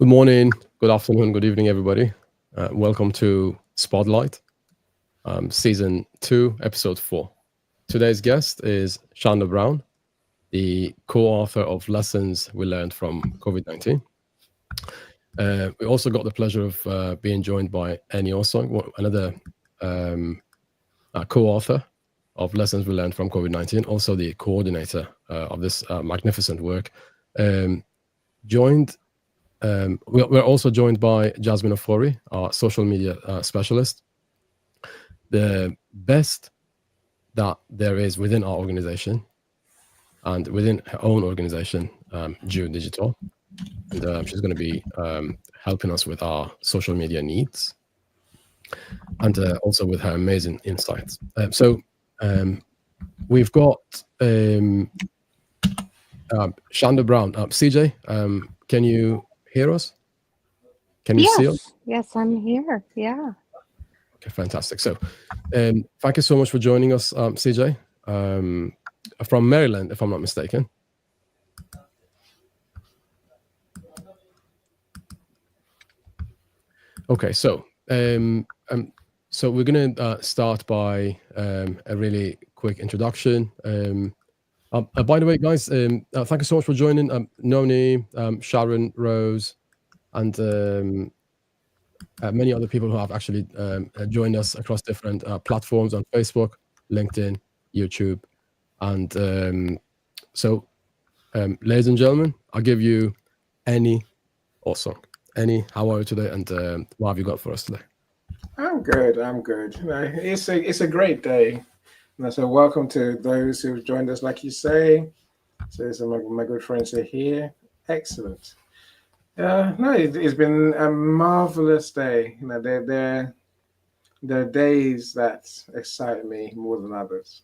Good morning, good afternoon, good evening, everybody. Welcome to Spotlight, Season 2, Episode 4. Today's guest is Shanda Brown, the co-author of Lessons We Learned from COVID-19. We also got the pleasure of being joined by Annie Osong, another co-author of Lessons We Learned from COVID-19, also the coordinator of this magnificent work. We're also joined by Jasmine Ofori, our social media specialist. The best that there is within our organization and within her own organization, June Digital. And she's going to be helping us with our social media needs and also with her amazing insights. We've got Shanda Brown. CJ, can you hear us? Can you see us? Yes, I'm here. Yeah. Okay, fantastic. So thank you so much for joining us, CJ, from Maryland, if I'm not mistaken. Okay, so we're going to start by a really quick introduction. By the way, guys, thank you so much for joining. Noni, Sharon, Rose, and many other people who have actually joined us across different platforms on Facebook, LinkedIn, YouTube. And ladies and gentlemen, I'll give you Annie Osong. Annie, how are you today? And what have you got for us today? I'm good. It's a great day. So welcome to those who've joined us, like you say. So my good friends are here. Excellent. It's been a marvelous day. There are days that excite me more than others.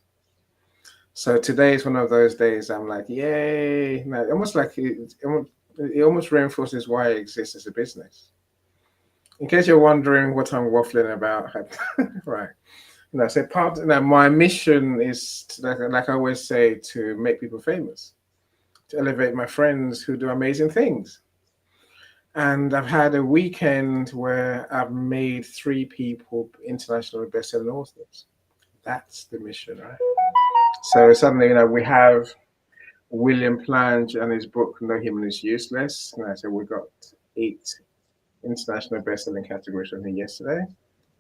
So today is one of those days I'm like, yay! Almost like it almost reinforces why I exist as a business. In case you're wondering what I'm waffling about, right? So my mission is, like I always say, to make people famous, to elevate my friends who do amazing things. And I've had a weekend where I've made 3 people international best-selling authors. That's the mission, right? So suddenly, we have William Plange and his book, No Human is Useless. So we got 8 international best-selling categories from him yesterday.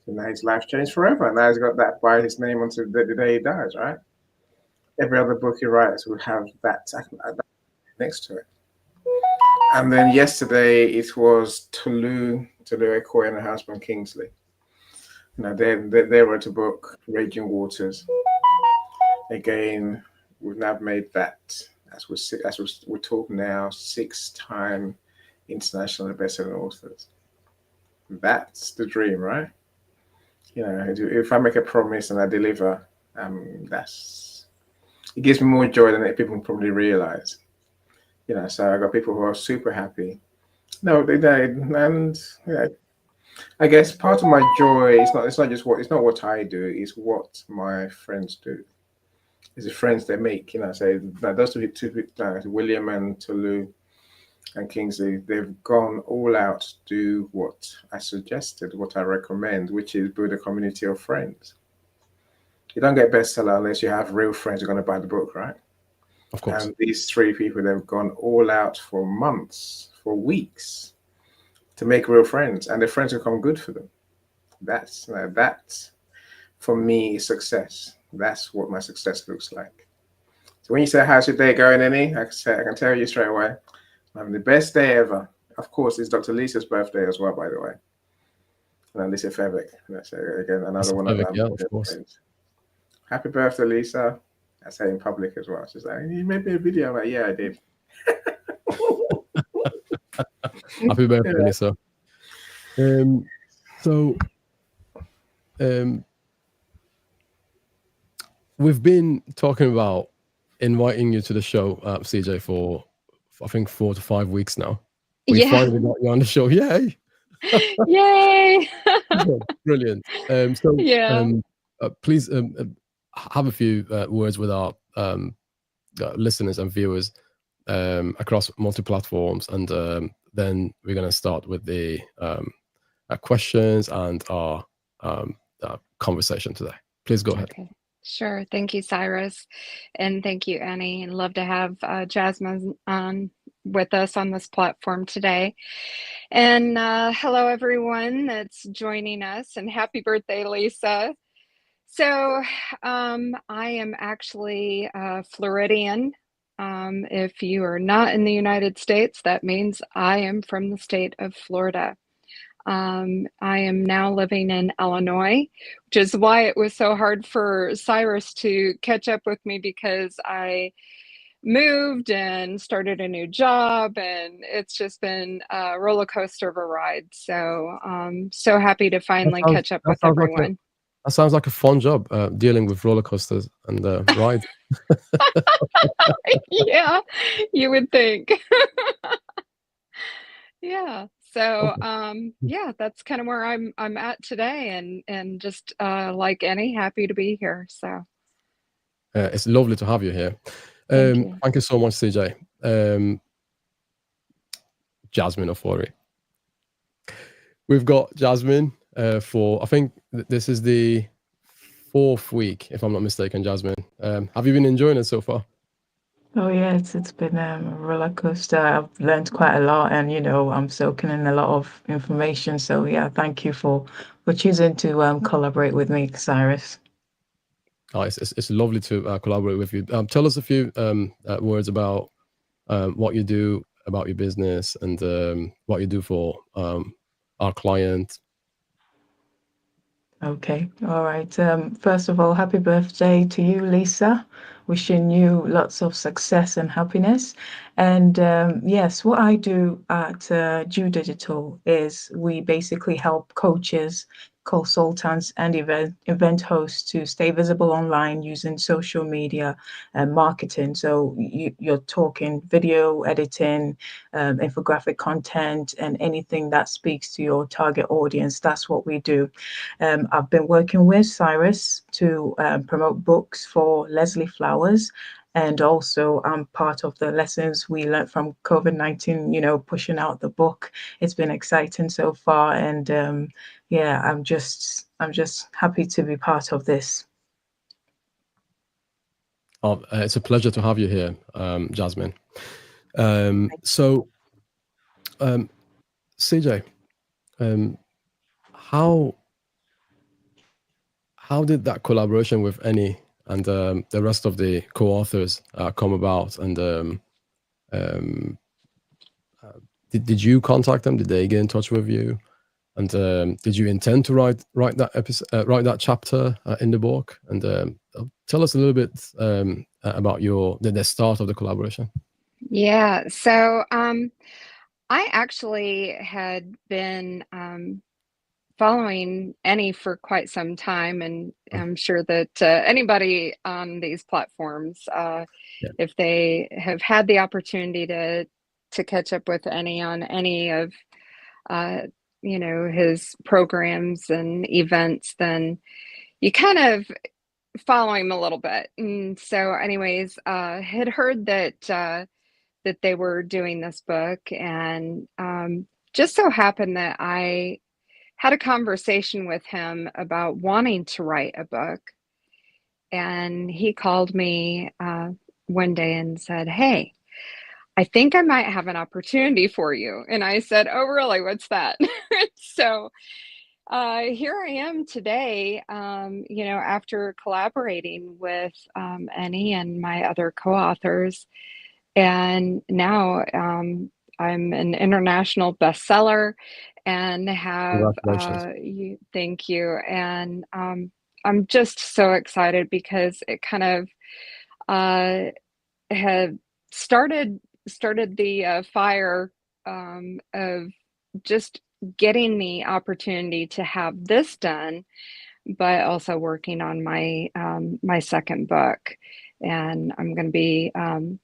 So now his life changed forever. Now he's got that by his name until the day he dies, right? Every other book he writes will have that next to it. And then yesterday it was Tolu Ekoye and her husband Kingsley. They wrote a book, Raging Waters. Again, we've now made that, as we talk now, 6-time international best-selling authors. That's the dream, right? If I make a promise and I deliver, it gives me more joy than people probably realize. So I got people who are super happy. No, they did, and I guess part of my joy is it's not what I do, it's what my friends do. It's the friends they make. So those two, William and Tolu and Kingsley, they've gone all out to do what I suggested, what I recommend, which is build a community of friends. You don't get bestseller unless you have real friends who are going to buy the book, right? Of course. And these 3 people, they've gone all out for months, for weeks, to make real friends, and the friends become good for them. That's for me success. That's what my success looks like. So when you say, how's your day going, Annie? I can tell you straight away, I'm having the best day ever. Of course, it's Dr. Lisa's birthday as well, by the way. And Lisa Fevick. That's again another one of them. Yeah, of course. Friends. Happy birthday, Lisa. I say in public as well. She's like, you made me a video. I'm like, yeah, I did. Happy birthday, Lisa. We've been talking about inviting you to the show, CJ, for I think 4 to 5 weeks now. We finally got you on the show. Yay! Yay! Brilliant. Please have a few words with our listeners and viewers. across multi-platforms, and then we're going to start with the questions and our conversation today. Please go ahead. Okay. Sure. Thank you, Cyrus. And thank you, Annie. And love to have Jasmine on with us on this platform today. And hello, everyone that's joining us. And happy birthday, Lisa. So I am actually Floridian. If you are not in the United States, that means I am from the state of Florida. I am now living in Illinois, which is why it was so hard for Cyrus to catch up with me, because I moved and started a new job, and it's just been a roller coaster of a ride. So so happy to finally catch up with everyone. That sounds like a fun job, dealing with roller coasters and rides. Yeah, you would think. Yeah. So yeah, that's kind of where I'm at today, and just like Annie, happy to be here. So it's lovely to have you here. thank you. So much, CJ. Jasmine Ofori. We've got Jasmine for, I think this is the 4th week, if I'm not mistaken, Jasmine. Have you been enjoying it so far? Oh yes, it's been a roller coaster. I've learned quite a lot, and I'm soaking in a lot of information. So yeah, thank you for choosing to collaborate with me, Cyrus. Oh, it's lovely to collaborate with you. Tell us a few words about what you do, about your business, and what you do for our client. Okay, all right. First of all, happy birthday to you, Lisa. Wishing you lots of success and happiness. And yes, what I do at Due Digital is we basically help coaches, consultants, and event hosts to stay visible online using social media and marketing. So you're talking video editing, infographic content, and anything that speaks to your target audience. That's what we do. I've been working with Cyrus to promote books for Leslie Flowers. And also, I'm part of the lessons we learned from COVID-19, pushing out the book. It's been exciting so far. And yeah, I'm just happy to be part of this. Oh, it's a pleasure to have you here, Jasmine. So, CJ, how did that collaboration with Annie and the rest of the co-authors come about? And did you contact them? Did they get in touch with you? And did you intend to write that episode, write that chapter in the book? And tell us a little bit about the start of the collaboration. Yeah. So I actually had been following Annie for quite some time, and I'm sure that anybody on these platforms, if they have had the opportunity to catch up with Annie on any of his programs and events, then you kind of follow him a little bit. And so anyways, had heard that they were doing this book, and just so happened that I had a conversation with him about wanting to write a book. And he called me one day and said, "Hey, I think I might have an opportunity for you." And I said, "Oh, really? What's that?" So here I am today, after collaborating with Annie and my other co-authors. And now I'm an international bestseller and have, thank you. And I'm just so excited because it kind of had started the fire of just getting the opportunity to have this done, but also working on my my second book. And I'm going to be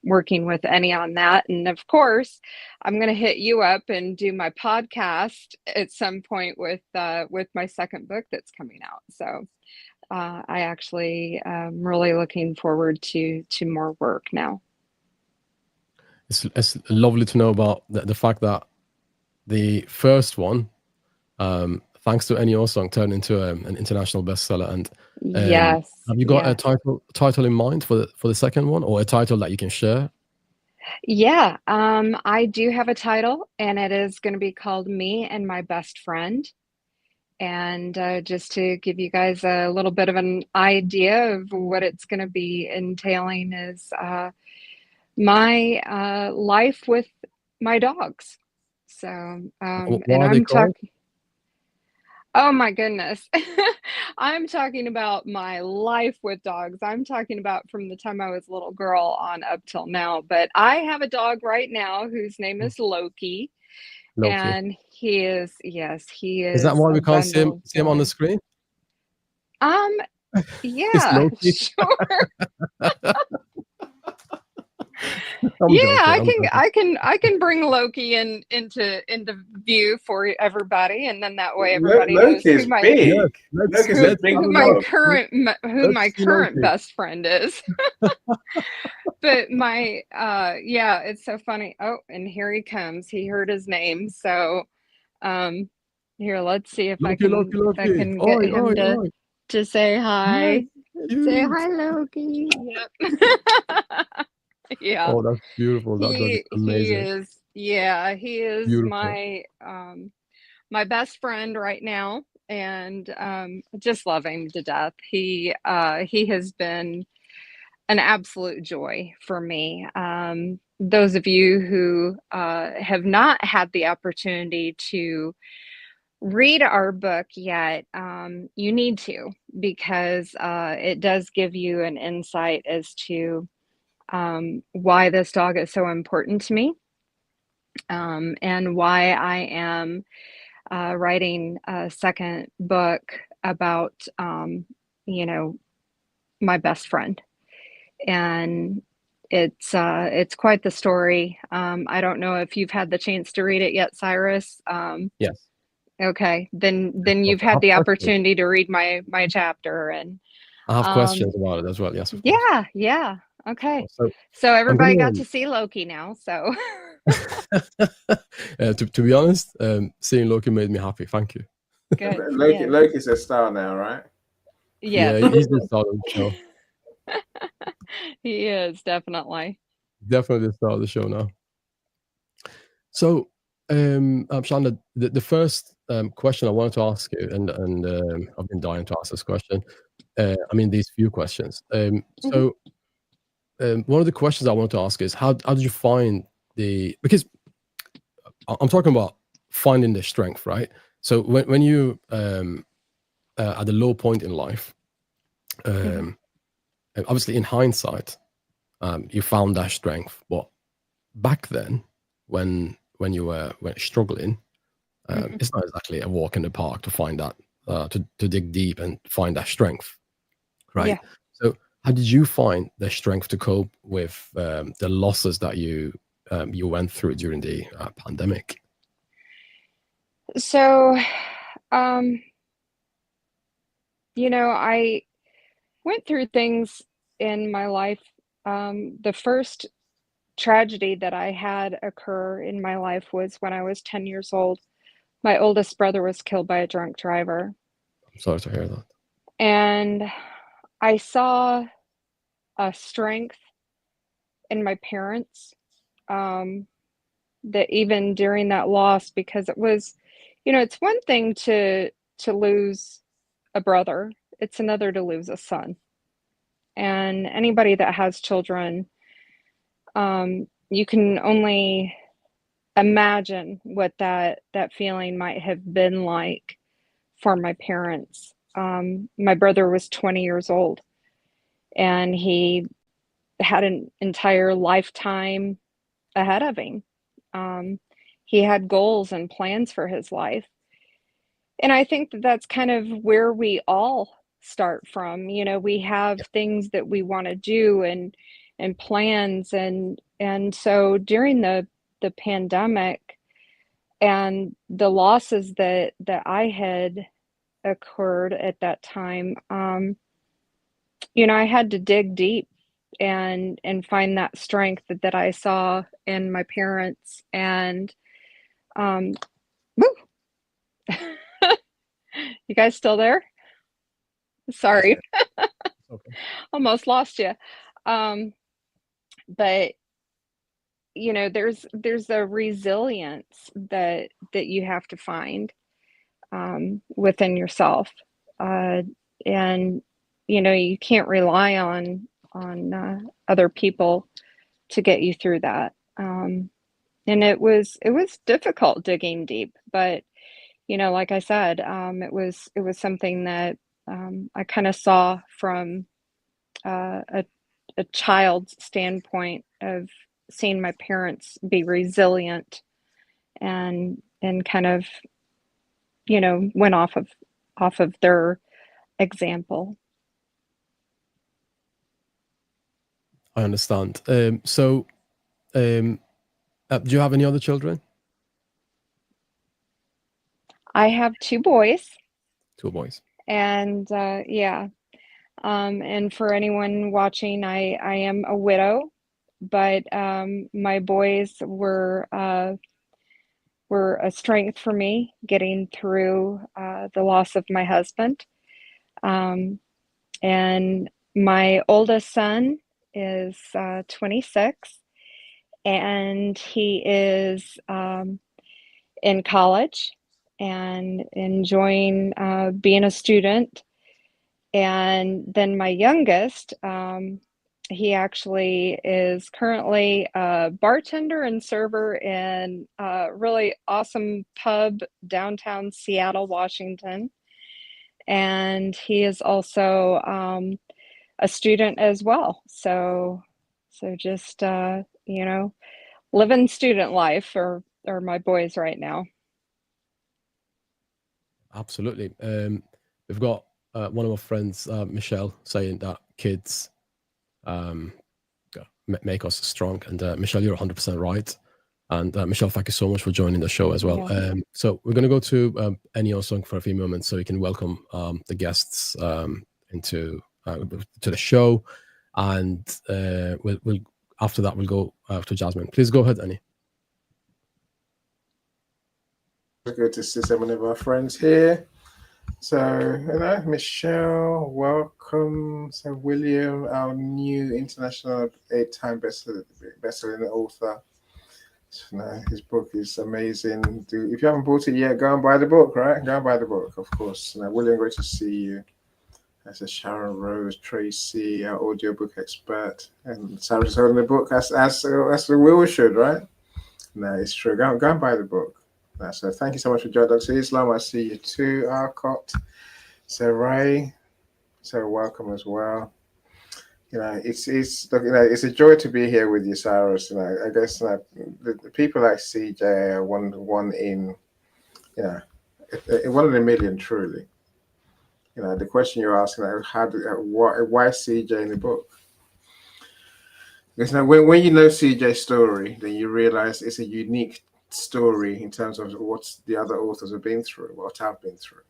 working with Annie on that. And of course, I'm going to hit you up and do my podcast at some point with my second book that's coming out. So I actually am really looking forward to more work now. it's lovely to know about the fact that the first one, thanks to any song, turned into an international bestseller. And Yes. have you got a Yes. title in mind for the second one, or a title that you can share? Yeah, I do have a title, and it is going to be called Me and My Best Friend. And just to give you guys a little bit of an idea of what it's going to be entailing is my life with my dogs. So, What and are they I'm called? talking, oh my goodness. I'm talking about my life with dogs. I'm talking about from the time I was a little girl on up till now. But I have a dog right now whose name is Loki. Loki. And he is, yes, he Is that is why a we can't see bundle him, of on the joy. screen? Um, It's yeah, Loki. sure. I'm Yeah, joking. I'm joking. I can bring Loki into view for everybody, and then that way everybody knows Loki is Yes, big. Loki's a big who dog. my let's see current Loki. best friend is. But my yeah, it's so funny. Oh, and here he comes. He heard his name. So here, let's see if I Loki. can get Oi, him oi, oi. to say Yes, hi. Say cute. hi, Loki. Yep. Yeah. Oh, that's beautiful. That is He amazing. is, yeah, he is Beautiful. my best friend right now, and just love him to death. He has been an absolute joy for me. Those of you who have not had the opportunity to read our book yet, you need to, because it does give you an insight as to why this dog is so important to me, and why I am writing a second book about, you know, my best friend. And it's quite the story. I don't know if you've had the chance to read it yet, Cyrus. Yes. Okay, then you've Okay. I had have the questions. opportunity to read my chapter, and I have questions um, about it as well. Yes, of course. yeah, yeah, okay. So So I'm everybody got gonna to see Loki now. So to be honest, seeing Loki made me happy. Thank you. good. Yes, Loki's a star now, right? Yeah, yes, he's the star of the show. he is definitely. Definitely the star of the show now. So, Shanda, the first question I wanted to ask you, and I've been dying to ask this question. I mean, these few questions. Mhm. So, one of the questions I wanted to ask is how did you find because I'm talking about finding the strength, right? So when you at a low point in life, Mhm. and obviously in hindsight, you found that strength. But back then, when you were struggling, Mhm. it's not exactly a walk in the park to find that to dig deep and find that strength, right? Yeah. So how did you find the strength to cope with the losses that you went through during the pandemic? So, um, I went through things in my life. The first tragedy that I had occur in my life was when I was 10 years old. My oldest brother was killed by a drunk driver. I'm sorry to hear that. And I saw a strength in my parents, um, that even during that loss, because it was, it's one thing to lose a brother, it's another to lose a son. And anybody that has children, you can only imagine what that feeling might have been like for my parents. My brother was 20 years old, and he had an entire lifetime ahead of him. Um, he had goals and plans for his life. And I think that that's kind of where we all start from. We have things that we want to do, and plans, and so during the pandemic and the losses that I had occurred at that time, I had to dig deep and find that strength that I saw in my parents. And woo! You guys still there? Sorry. Okay. Almost lost you. But you know, there's a resilience that you have to find within yourself, and you know, you can't rely on other people to get you through that. And it was difficult digging deep, but you know, like I said, it was something that I kind of saw from a child's standpoint of seeing my parents be resilient and kind of, you know, went off of their example. I understand. Do you have any other children? I have two boys, Two boys. and yeah. And for anyone watching, I am a widow, but my boys were a strength for me getting through the loss of my husband. And my oldest son is 26, and he is in college and enjoying being a student. And then my youngest, he actually is currently a bartender and server in a really awesome pub downtown Seattle, Washington. And he is also a student as well. So just you know, living student life are my boys right now. Absolutely. We've got one of our friends, Michelle, saying that kids make us strong. And Michelle, you're 100% right. And Michelle, thank you so much for joining the show as well. Yeah. So we're going to go to Ennio song for a few moments so we can welcome the guests into to the show. And we'll after that, we'll go to Jasmine. Please go ahead, Annie. It's good to see some of our friends here. So, you know, Michelle, welcome. So, William, our new international 8-time best-selling author. So, his book is amazing. If you haven't bought it yet, go and buy the book, right? Go and buy the book, of course. William, great to see you. That's a Sharon Rose, Tracy, our audiobook expert. And Sarah's holding the book as the will should, right? No, it's true. Go and buy the book. So thank you so much for joining, Dr. Islam. I see you too, Arcot. So Ray, so welcome as well. You know, it's a joy to be here with you, Cyrus. You know, I guess the people like CJ are one in, you know, one in a million, truly. You know, the question you're asking, why CJ in the book? Because now, when you know CJ's story, then you realize it's a unique story in terms of what the other authors have been through, what I've been through.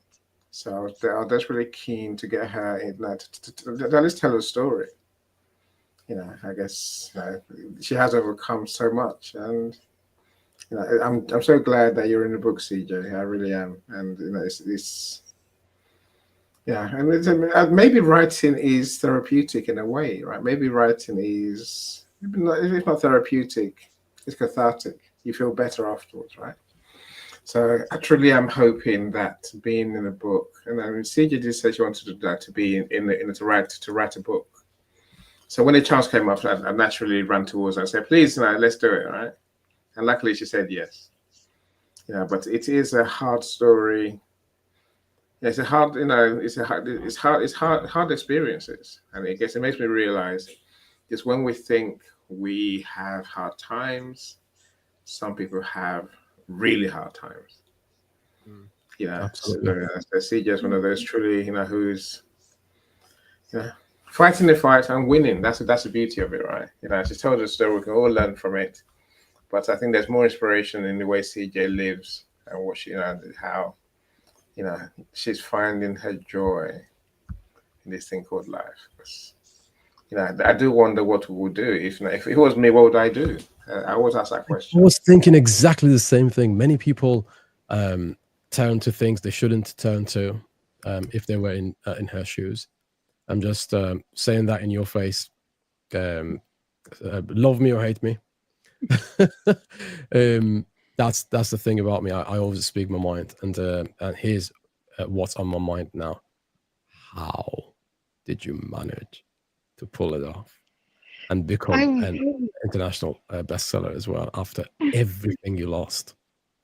So I was desperately keen to get her in that to let's tell her story. You know, I guess she has overcome so much, and you know, I'm so glad that you're in the book, CJ. I really am, and you know, it's yeah, and maybe writing is therapeutic in a way, right? Maybe writing is, if it's not therapeutic, it's cathartic. You feel better afterwards, right? So I truly am hoping that being in a book, and I mean, CJ did say she wanted to do that, to be to write a book. So when the chance came up, I naturally ran towards her and said, "Please, let's do it, right?" And luckily, she said yes. Yeah, but it is a hard story. It's a hard, hard experiences, and I guess it makes me realize is when we think we have hard times, some people have really hard times. You know, Absolutely. so CJ is one of those truly, who's, fighting the fight and winning. That's the beauty of it, right? She told us story. We can all learn from it, but I think there's more inspiration in the way CJ lives and what she, how, she's finding her joy in this thing called life. I do wonder what we would do if it was me. What would I do? I always ask that I question. was thinking exactly the same thing. Many people turn to things they shouldn't turn to if they were in her shoes. I'm just saying that in your face. Love me or hate me. That's the thing about me. I always speak my mind, and here's what's on my mind now. How did you manage to pull it off and become an international bestseller as well after everything you lost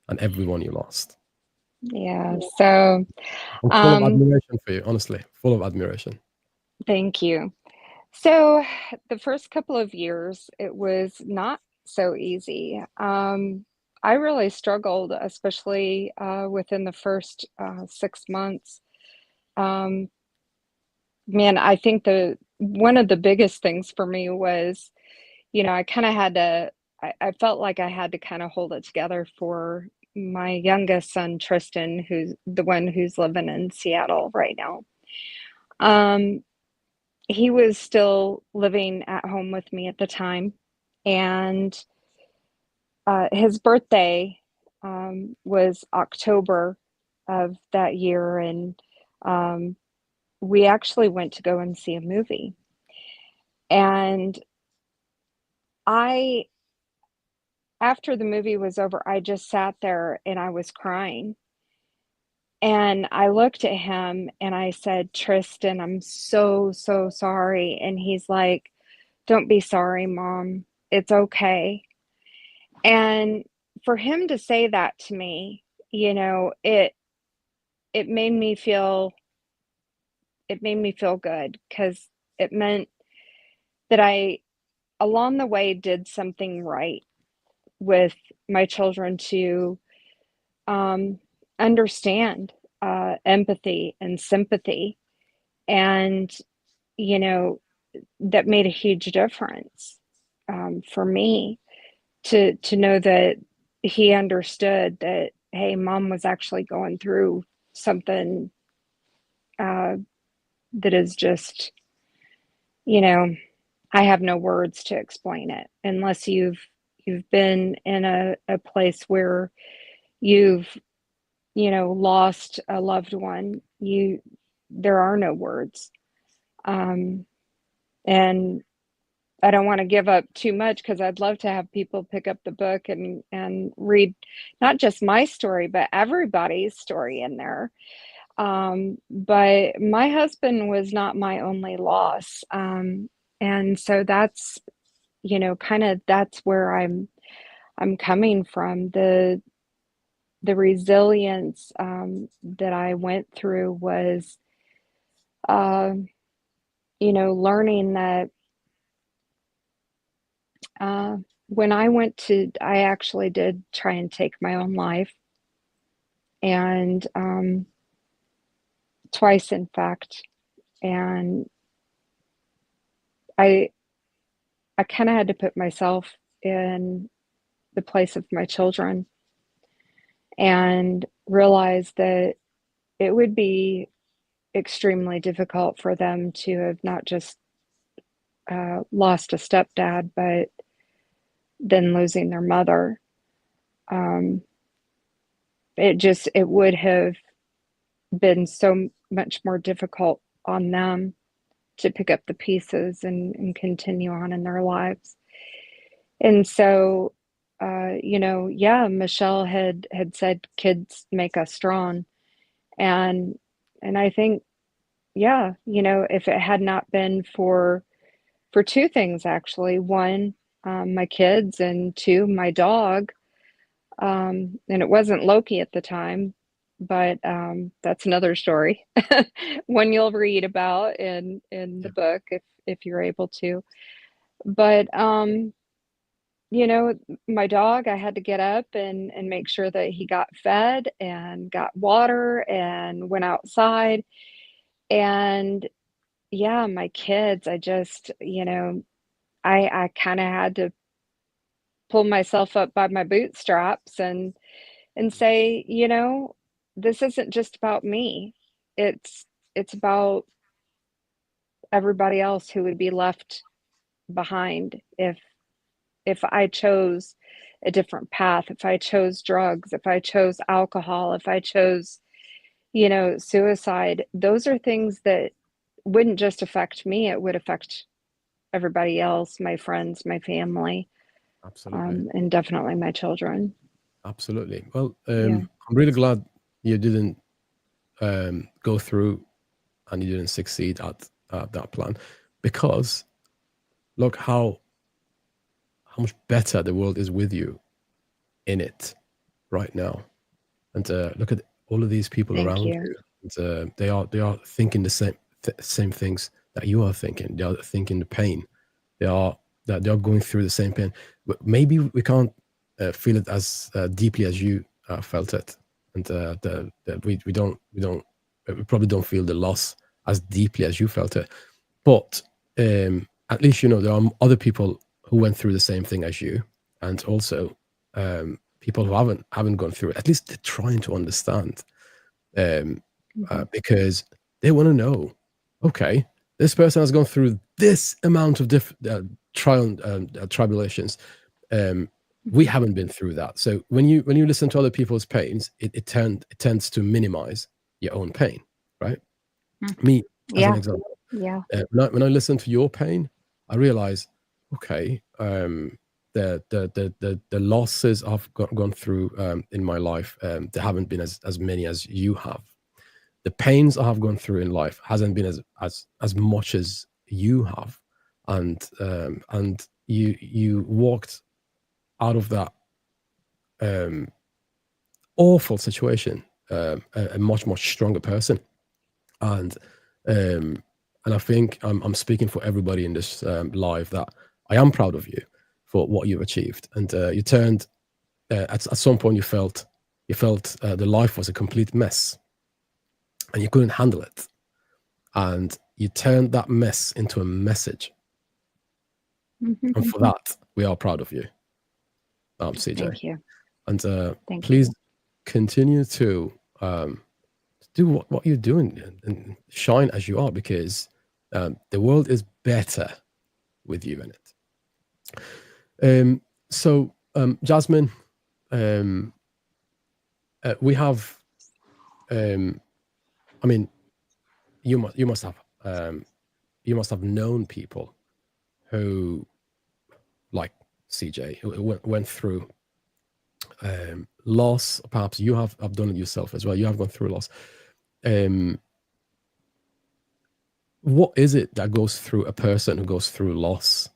and everyone you lost? Yeah, so I'm full of admiration for you, honestly, full of admiration. thank you. So the first couple of years, it was not so easy. I really struggled, especially within the first 6 months. Um, Man, I think one of the biggest things for me was, I kind of had to, I felt like I had to kind of hold it together for my youngest son, Tristan, who's the one who's living in Seattle right now. Um, he was still living at home with me at the time, and his birthday was October of that year, and um, we actually went to go and see a movie. And I, after the movie was over, I just sat there and I was crying. And I looked at him and I said, Tristan, I'm so, so sorry. And he's like, don't be sorry, Mom. It's okay. And for him to say that to me, it made me feel good, because it meant that I, along the way, did something right with my children to understand empathy and sympathy. And, that made a huge difference for me to know that he understood that, hey, Mom was actually going through something that is just, I have no words to explain it unless you've been in a place where you've, lost a loved one. There are no words. And I don't want to give up too much, because I'd love to have people pick up the book and read not just my story, but everybody's story in there. But my husband was not my only loss. And so that's, kind of, that's where I'm coming from. The resilience that I went through was, learning that when I actually did try and take my own life, and twice, in fact. And I kind of had to put myself in the place of my children and realize that it would be extremely difficult for them to have not just lost a stepdad, but then losing their mother. It would have been so much more difficult on them to pick up the pieces and continue on in their lives. And so, yeah, Michelle had said, kids make us strong. And I think, yeah, if it had not been for two things, actually. One, my kids, and two, my dog. And it wasn't Loki at the time, but that's another story. One you'll read about in the book, if you're able to. But my dog, I had to get up and make sure that he got fed and got water and went outside. And yeah, my kids, I just, I kind of had to pull myself up by my bootstraps and say, this isn't just about me. It's about everybody else who would be left behind if I chose a different path, if I chose drugs, if I chose alcohol, if I chose, suicide. Those are things that wouldn't just affect me, it would affect everybody else, my friends, my family, Absolutely. and definitely my children. Absolutely. Well, Yeah. I'm really glad you didn't go through and you didn't succeed at that plan, because look how much better the world is with you in it right now. And look at all of these people Thank around you. you. And, they are thinking the same things that you are thinking. They are thinking the pain. They are going through the same pain. But maybe we can't feel it as deeply as you felt it, and we probably don't feel the loss as deeply as you felt it. But at least there are other people who went through the same thing as you, and also people who haven't gone through it. At least they're trying to understand, because they want to know. Okay, this person has gone through this amount of tribulations. We haven't been through that. So when you listen to other people's pains, it tends to minimize your own pain, right? Me, as an Yeah. example, Yeah. when I listen to your pain, I realize, okay, the losses I've gone through in my life, there haven't been as many as you have. The pains I have gone through in life hasn't been as much as you have, and you walked out of that awful situation a much stronger person. And I think I'm speaking for everybody in this live, that I am proud of you for what you've achieved. And you turned at some point you felt the life was a complete mess and you couldn't handle it, and you turned that mess into a message. And for that, we are proud of you, CJ. Thank you. And Thank please you. continue to do what you're doing and shine as you are, because the world is better with you in it. So Jasmine, we have I mean, you must have known people who, like CJ, who went through loss. Perhaps you have done it yourself as well. You have gone through loss. What is it that goes through a person who goes through loss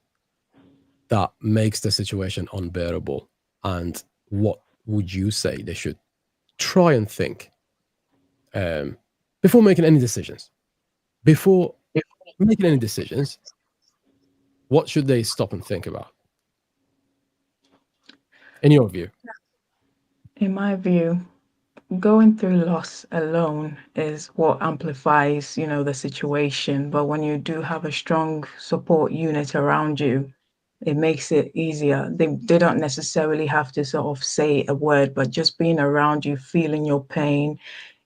that makes the situation unbearable? And what would you say they should try and think before making any decisions? Before making any decisions, what should they stop and think about? In your view? In my view, going through loss alone is what amplifies, the situation. But when you do have a strong support unit around you, it makes it easier. They don't necessarily have to sort of say a word, but just being around you, feeling your pain,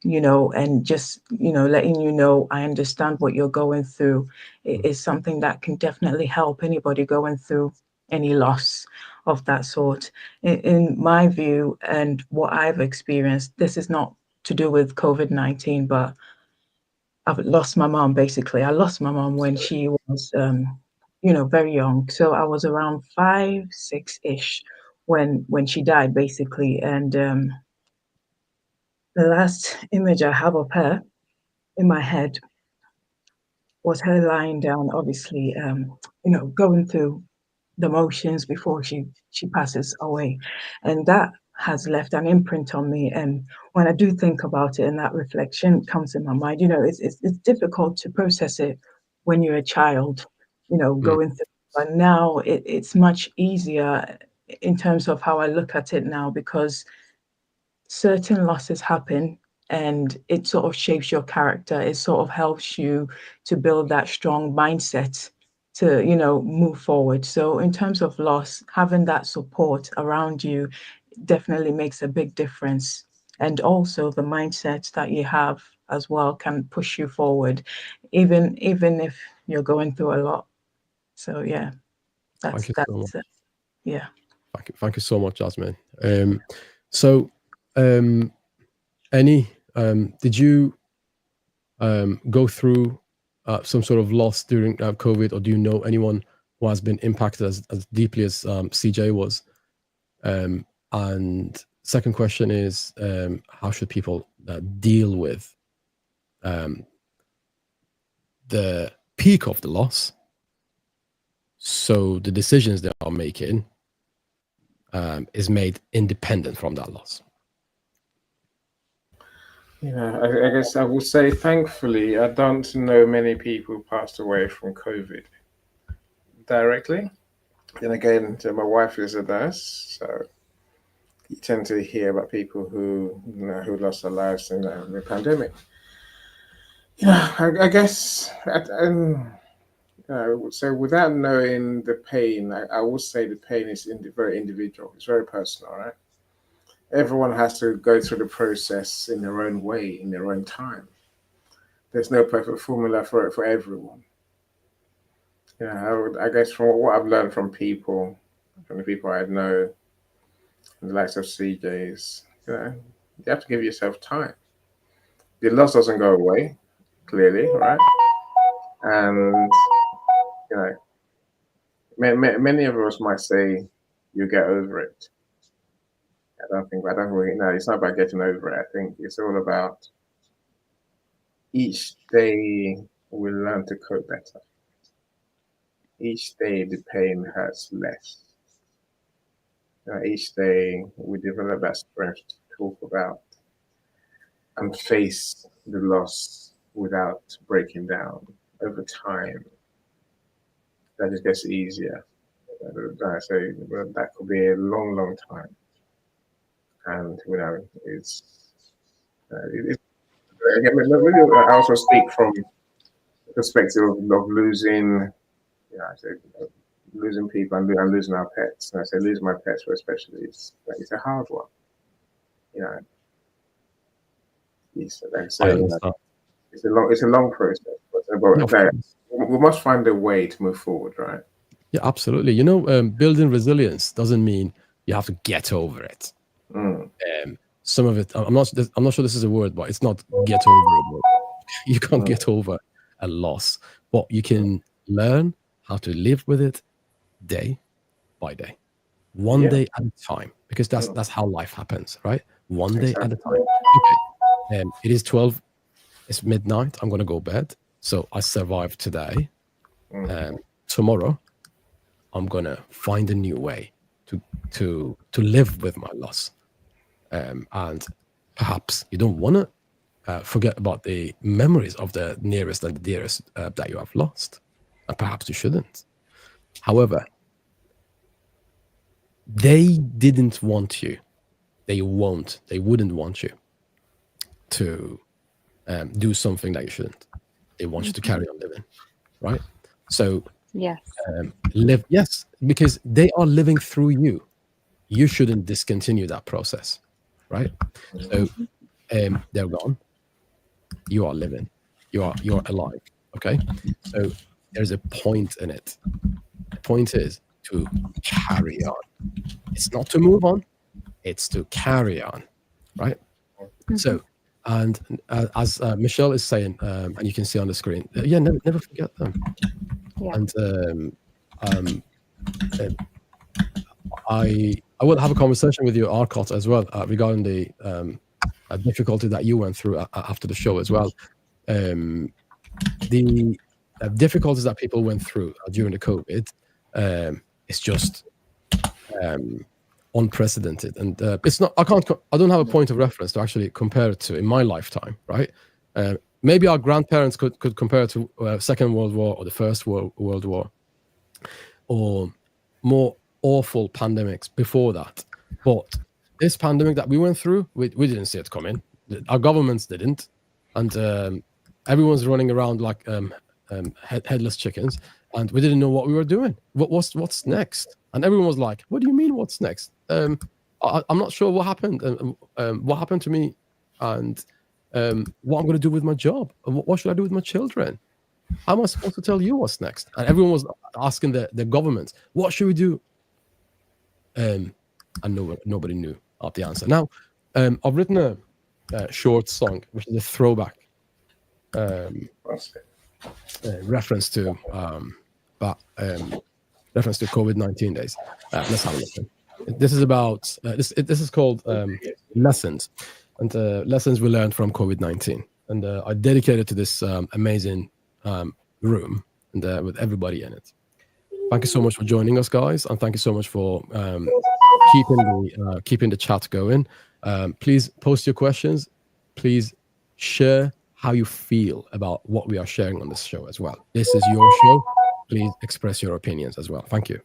and just, letting you know, I understand what you're going through, is something that can definitely help anybody going through any loss of that sort. In my view, and what I've experienced, this is not to do with COVID-19, but I've lost my mom, basically. I lost my mom when she was, very young. So I was around 5, 6-ish when she died, basically. And the last image I have of her in my head was her lying down, obviously, going through the motions before she passes away. And that has left an imprint on me. And when I do think about it and that reflection comes in my mind, it's difficult to process it when you're a child, going through. But now it's much easier in terms of how I look at it now, because certain losses happen and it sort of shapes your character. It sort of helps you to build that strong mindset to, move forward. So in terms of loss, having that support around you definitely makes a big difference. And also the mindset that you have as well can push you forward. Even if you're going through a lot. So yeah, Thank you so much. Yeah. Thank you so much, Jasmine. So, did you go through some sort of loss during COVID, or do you know anyone who has been impacted as deeply as CJ was? And second question is, how should people deal with the peak of the loss, so the decisions they are making is made independent from that loss? Yeah, I guess I will say, thankfully, I don't know many people who passed away from COVID directly. And again, my wife is a nurse, so you tend to hear about people who who lost their lives in the pandemic. I guess so. Without knowing the pain, I would say the pain is very individual. It's very personal, right? Everyone has to go through the process in their own way, in their own time. There's no perfect formula for everyone. I guess from what I've learned from the people I know, the likes of CJ's, you have to give yourself time. The loss doesn't go away, clearly, right? And many of us might say, "You get over it." I don't really know. It's not about getting over it. I think it's all about each day we learn to cope better. Each day the pain hurts less. Each day we develop that strength to talk about and face the loss without breaking down. Over time, that just gets easier. So that could be a long, long time. And it's I also speak from the perspective of losing, losing people and losing our pets. And I say losing my pets, especially, it's a hard one. It's a long process, but we must find a way to move forward, right? Yeah, absolutely. Building resilience doesn't mean you have to get over it. Some of it, I'm not sure this is a word, but it's not get over it. You can't get over a loss, but you can learn how to live with it day by day, one day at a time, because that's how life happens, right? One day at a time. Okay, it is 12. It's midnight. I'm gonna go bed. So I survived today. Tomorrow, I'm gonna find a new way to live with my loss. And perhaps you don't want to forget about the memories of the nearest and the dearest that you have lost, and perhaps you shouldn't. However, they didn't want you. They wouldn't want you to do something that you shouldn't. They want you to carry on living, right? So yes, live, yes, because they are living through you. You shouldn't discontinue that process, right? So they're gone. You are living. You're alive. Okay. So there's a point in it. The point is to carry on. It's not to move on. It's to carry on, right? So, and as Michelle is saying, and you can see on the screen, never forget them. Yeah. And I will have a conversation with you, Arcot, as well, regarding the difficulty that you went through after the show as well. The difficulties that people went through during the COVID is just unprecedented, and it's not. I don't have a point of reference to actually compare it to in my lifetime, right? Maybe our grandparents could compare it to Second World War or the First World War, or more awful pandemics before that. But this pandemic that we went through, we didn't see it coming. Our governments didn't, and everyone's running around like headless chickens, and we didn't know what we were doing. What's next? And everyone was like, "What do you mean? What's next?" I'm not sure what happened. What happened to me, and what I'm going to do with my job. What should I do with my children? how am I supposed to tell you what's next? And everyone was asking the government, what should we do? And nobody knew the answer. Now, I've written a short song, which is a throwback reference to COVID-19 days. Let's have a listen. This is about this is called lessons, and lessons we learned from COVID-19, and I dedicated to this amazing room and with everybody in it. Thank you so much for joining us, guys, and thank you so much for keeping the chat going. Please post your questions. Please share how you feel about what we are sharing on this show as well. This is your show. Please express your opinions as well. Thank you.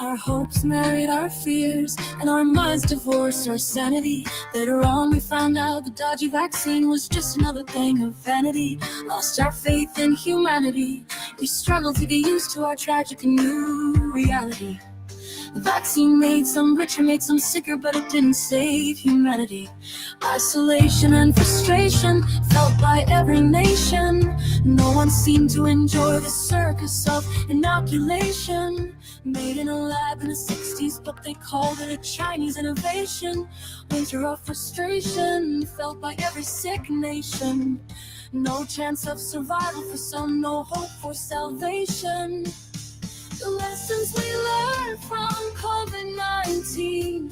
Our hopes married our fears, and our minds divorced our sanity. Later on we found out the dodgy vaccine was just another thing of vanity. Lost our faith in humanity. We struggled to get used to our tragic and new reality. The vaccine made some richer, made some sicker, but it didn't save humanity. Isolation and frustration felt by every nation. No one seemed to enjoy the circus of inoculation. Made in a lab in the 60s, but they called it a Chinese innovation. Winter of frustration felt by every sick nation. No chance of survival for some, no hope for salvation. The lessons we learned from COVID-19.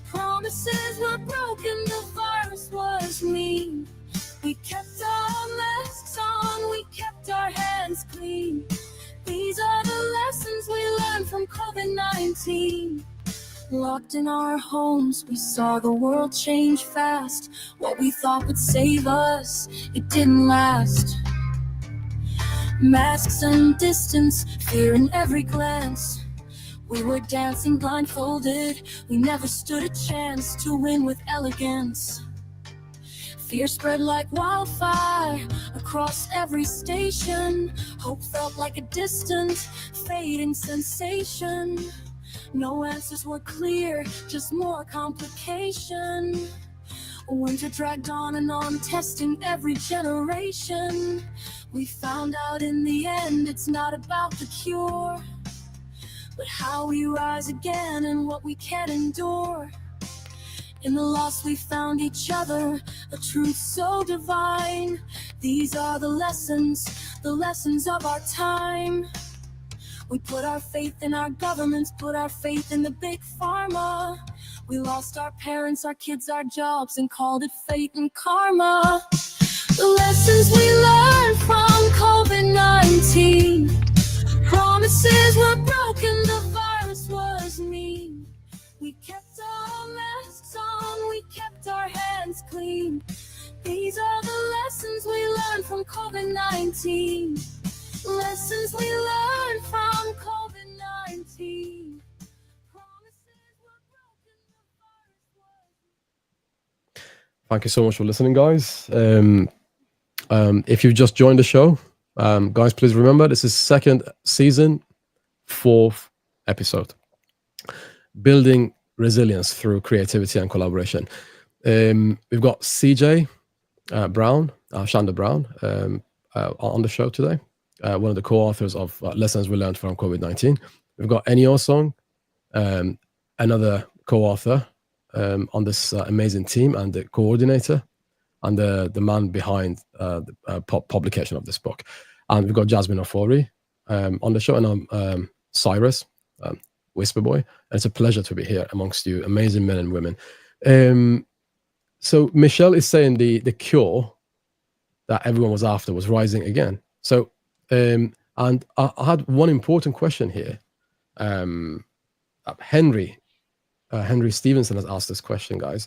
Promises were broken, the virus was mean. We kept our masks on, we kept our hands clean. These are the lessons we learned from COVID-19. Locked in our homes, we saw the world change fast. What we thought would save us, it didn't last. Masks and distance, fear in every glance. We were dancing blindfolded, we never stood a chance to win with elegance. Fear spread like wildfire across every station. Hope felt like a distant, fading sensation. No answers were clear, just more complication. Winter dragged on and on, testing every generation. We found out in the end it's not about the cure, but how we rise again and what we can endure. In the loss we found each other, a truth so divine. These are the lessons of our time. We put our faith in our governments, put our faith in the big pharma. We lost our parents, our kids, our jobs, and called it fate and karma. The lessons we learned from COVID-19. Promises were broken, the virus was mean. We kept our masks on, we kept our hands clean. These are the lessons we learned from COVID-19. Lessons we learned from COVID-19. Promises were broken, the virus was. Thank you so much for listening, guys. If you've just joined the show, guys, please remember this is second season, 4th episode. Building resilience through creativity and collaboration. We've got CJ Brown, Shanda Brown, on the show today. One of the co-authors of Lessons We Learned from COVID-19. We've got Ennio Song, another co-author on this amazing team and the coordinator and the man behind the publication of this book. And we've got Jasmine Ofori on the show, and I'm Cyrus, Whisper Boy. And it's a pleasure to be here amongst you, amazing men and women. So Michelle is saying the cure that everyone was after was rising again. So, and I had one important question here. Henry Stevenson has asked this question, guys.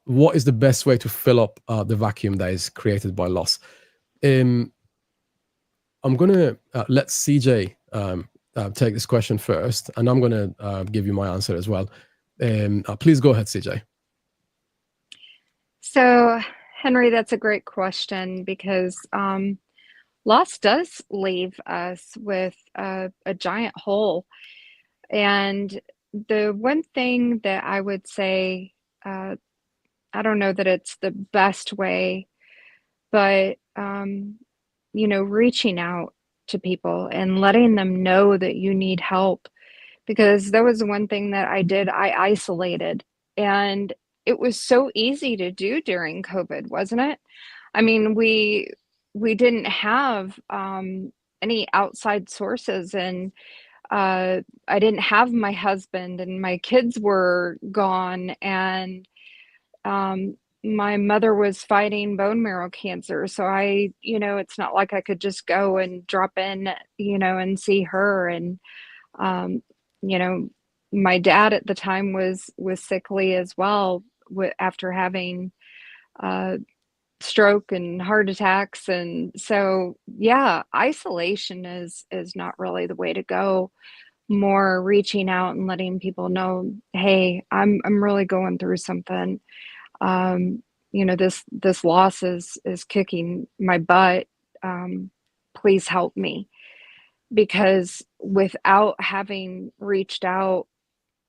What is the best way to fill up the vacuum that is created by loss? I'm going to let CJ take this question first, and I'm going to give you my answer as well. Please go ahead, CJ. So, Henry, that's a great question because loss does leave us with a giant hole. And the one thing that I would say, uh, I don't know that it's the best way, but reaching out to people and letting them know that you need help, because that was the one thing that I did. I isolated, and it was so easy to do during COVID, wasn't it? I mean, we didn't have any outside sources, and I didn't have my husband, and my kids were gone, and my mother was fighting bone marrow cancer. So it's not like I could just go and drop in, and see her. And um, you know, my dad at the time was sickly as well, after having stroke and heart attacks. And so, yeah, isolation is not really the way to go. More reaching out and letting people know, hey, I'm really going through something. This loss is kicking my butt. Please help me. Because without having reached out,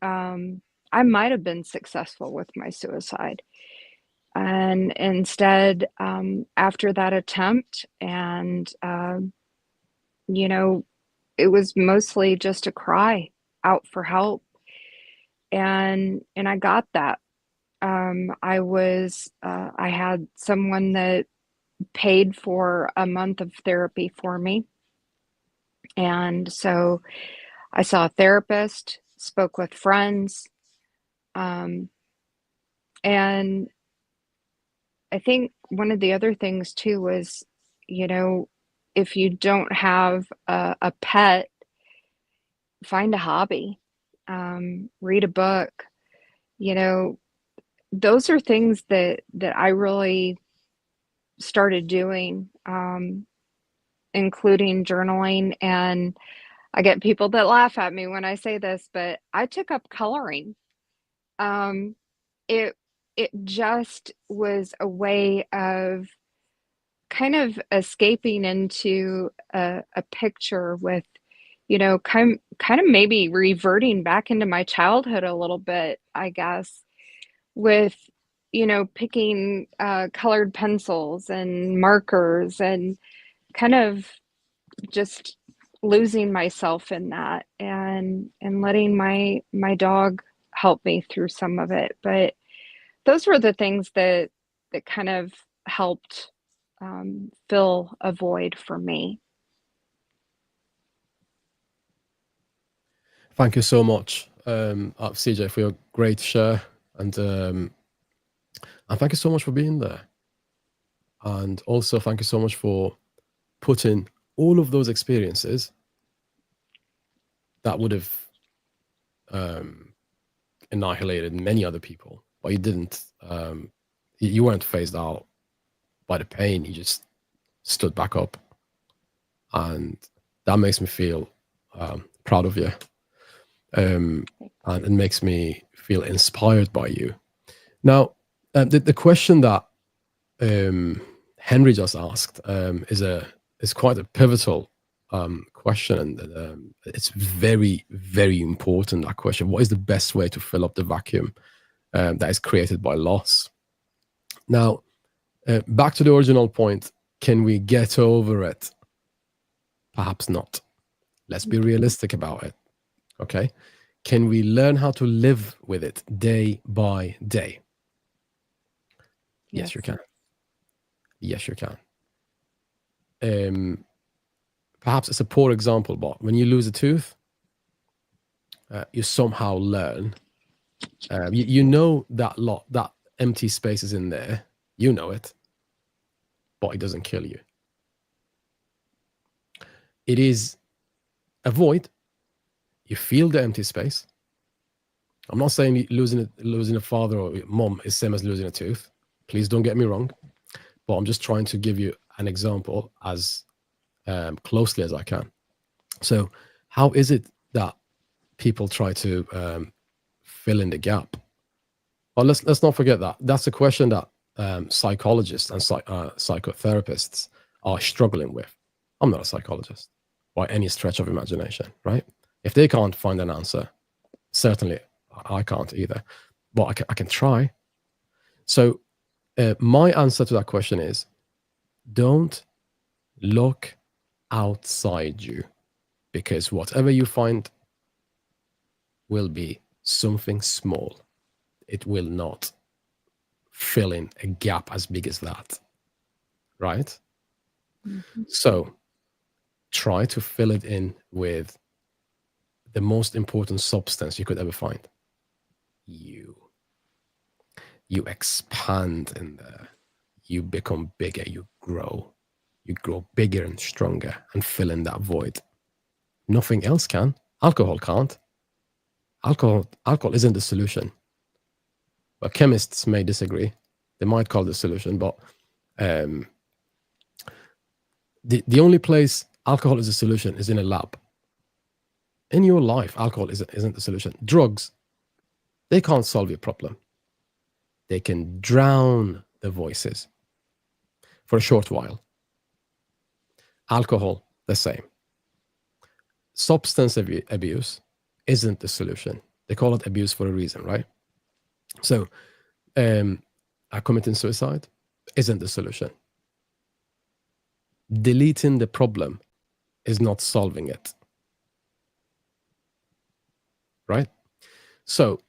I might have been successful with my suicide. And instead, after that attempt, and it was mostly just a cry out for help, and I got that. I had someone that paid for a month of therapy for me, and so I saw a therapist, spoke with friends, and I think one of the other things too was, if you don't have a pet, find a hobby, read a book. Those are things that I really started doing, including journaling. And I get people that laugh at me when I say this, but I took up coloring. It just was a way of kind of escaping into a picture with, kind of maybe reverting back into my childhood a little bit, I guess, with, picking colored pencils and markers, and kind of just losing myself in that, and letting my dog help me through some of it. But those were the things that kind of helped fill a void for me. Thank you so much, CJ, for your great share, and thank you so much for being there. And also thank you so much for putting all of those experiences that would have annihilated many other people, but you didn't. You weren't phased out by the pain. You just stood back up, and that makes me feel proud of you, and it makes me feel inspired by you. Now, the question that Henry just asked is quite a pivotal question, and it's very, very important. That question: what is the best way to fill up the vacuum that is created by loss? Now, back to the original point: can we get over it? Perhaps not. Let's be realistic about it. Okay, can we learn how to live with it day by day? Yes, you can. Yes, you can. Perhaps it's a poor example, but when you lose a tooth, you somehow learn. You know that empty space is in there. You know it, but it doesn't kill you. It is a void. You feel the empty space. I'm not saying losing a father or mom is same as losing a tooth. Please don't get me wrong, but I'm just trying to give you an example as closely as I can. So how is it that people try to fill in the gap? Well, let's not forget that. That's a question that psychologists and psychotherapists are struggling with. I'm not a psychologist by any stretch of imagination, right? If they can't find an answer, certainly I can't either, but I can try. So my answer to that question is, don't look outside you, because whatever you find will be something small. It will not fill in a gap as big as that, right? Mm-hmm. So try to fill it in with the most important substance you could ever find. You expand in there. You become bigger. You grow bigger and stronger and fill in that void. Nothing else can. Alcohol can't. Alcohol isn't the solution. But chemists may disagree. They might call it the solution, but the only place alcohol is a solution is in a lab. In your life, alcohol isn't the solution. Drugs, they can't solve your problem. They can drown the voices for a short while. Alcohol, the same. Substance abuse isn't the solution. They call it abuse for a reason, right? So, committing suicide isn't the solution. Deleting the problem is not solving it, right? So,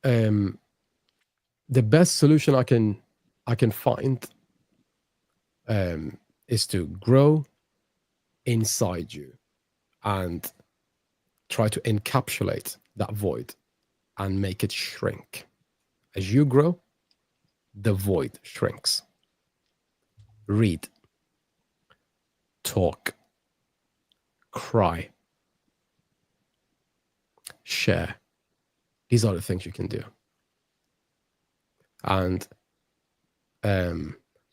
the best solution I can find is to grow inside you and try to encapsulate that void and make it shrink. As you grow, the void shrinks. Read, talk, cry, share. These are the things you can do. And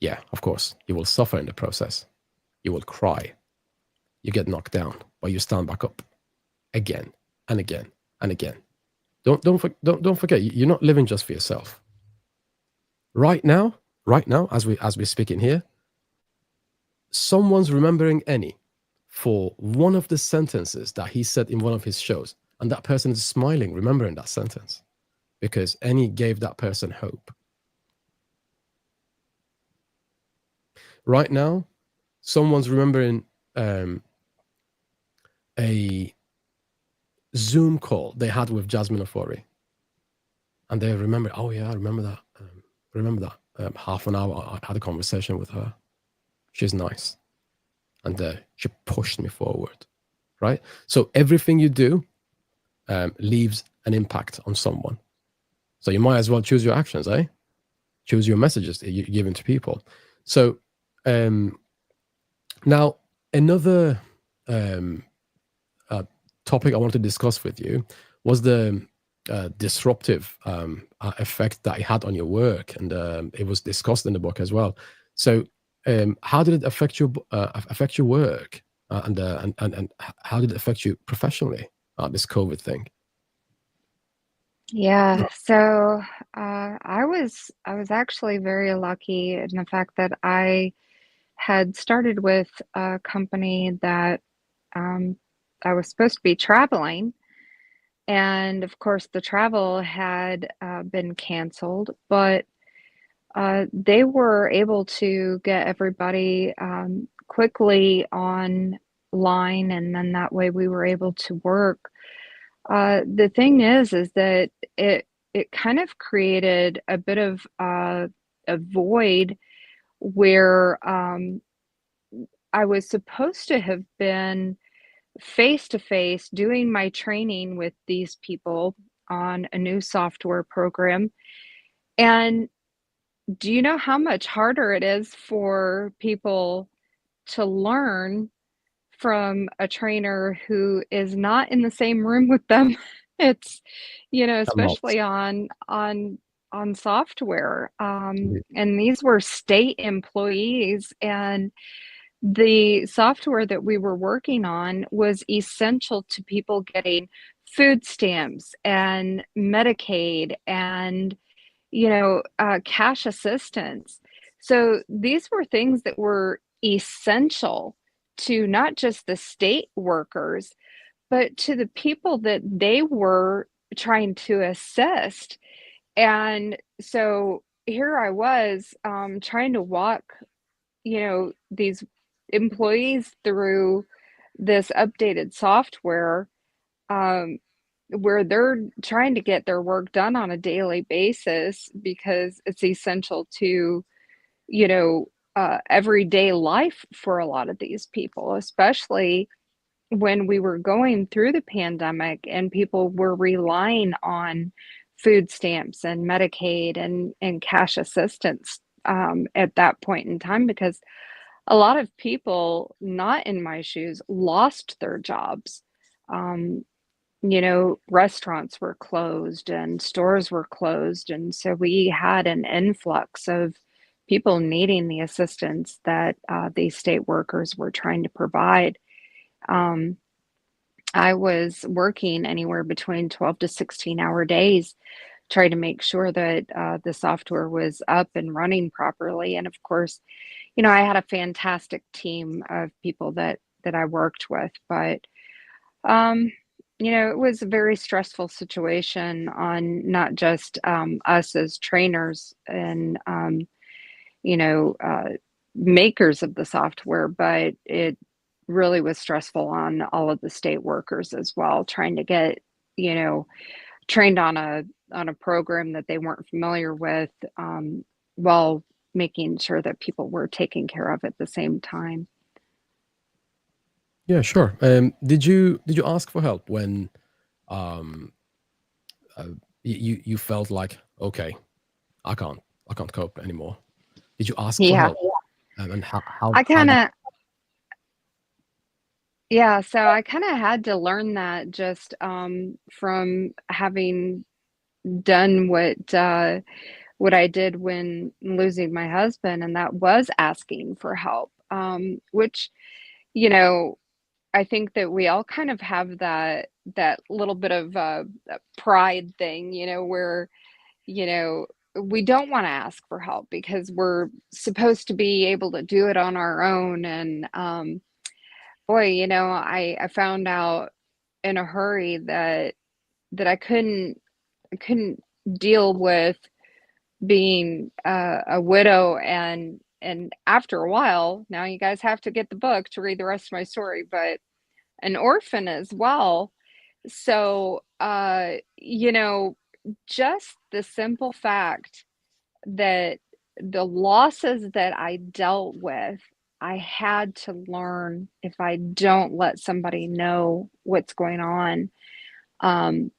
yeah, of course, you will suffer in the process. You will cry. You get knocked down, but you stand back up again and again and again. Don't forget, you're not living just for yourself. Right now, as we're speaking here, someone's remembering Annie for one of the sentences that he said in one of his shows, and that person is smiling, remembering that sentence, because Annie gave that person hope. Right now, someone's remembering a Zoom call they had with Jasmine Ofori, and they remember, oh yeah, I remember that. Half an hour I had a conversation with her. She's nice, and she pushed me forward, right? So everything you do leaves an impact on someone. So you might as well choose your actions, eh? Choose your messages that you're giving to people. So now another topic I want to discuss with you was the disruptive effect that it had on your work, and it was discussed in the book as well. So how did it affect your work, and how did it affect you professionally, this COVID thing? Yeah, so I was actually very lucky in the fact that I had started with a company that I was supposed to be traveling, and of course the travel had been canceled, but they were able to get everybody quickly online, and then that way we were able to work. The thing is that it kind of created a bit of a void where I was supposed to have been face to face doing my training with these people on a new software program. And do you know how much harder it is for people to learn from a trainer who is not in the same room with them? It's, especially on software. And these were state employees, and the software that we were working on was essential to people getting food stamps and Medicaid and cash assistance. So these were things that were essential to not just the state workers, but to the people that they were trying to assist. And so here I was, trying to walk, these employees through this updated software, um, where they're trying to get their work done on a daily basis because it's essential to, everyday life for a lot of these people, especially when we were going through the pandemic and people were relying on food stamps and Medicaid and cash assistance, at that point in time, because a lot of people not in my shoes lost their jobs. Um, Restaurants were closed and stores were closed. And so we had an influx of people needing the assistance that these state workers were trying to provide. Um, I was working anywhere between 12 to 16-hour days, trying to make sure that the software was up and running properly. And of course, I had a fantastic team of people that I worked with, but um, it was a very stressful situation on not just us as trainers and you know, uh, makers of the software, but it really was stressful on all of the state workers as well, trying to get, you know, trained on a program that they weren't familiar with, while making sure that people were taken care of at the same time. Yeah, sure. Did you ask for help when um you felt like, okay, I can't cope anymore? Did you ask for Yeah, help? And how I how kind did of, yeah, so I kind of had to learn that just from having done what I did when losing my husband, and that was asking for help. Which, you know, I think that we all kind of have that little bit of pride thing, where, you know, we don't want to ask for help because we're supposed to be able to do it on our own. And boy, I found out in a hurry that I couldn't deal with being a widow, and after a while, now you guys have to get the book to read the rest of my story, but an orphan as well. So just the simple fact that the losses that I dealt with, I had to learn, if I don't let somebody know what's going on, um,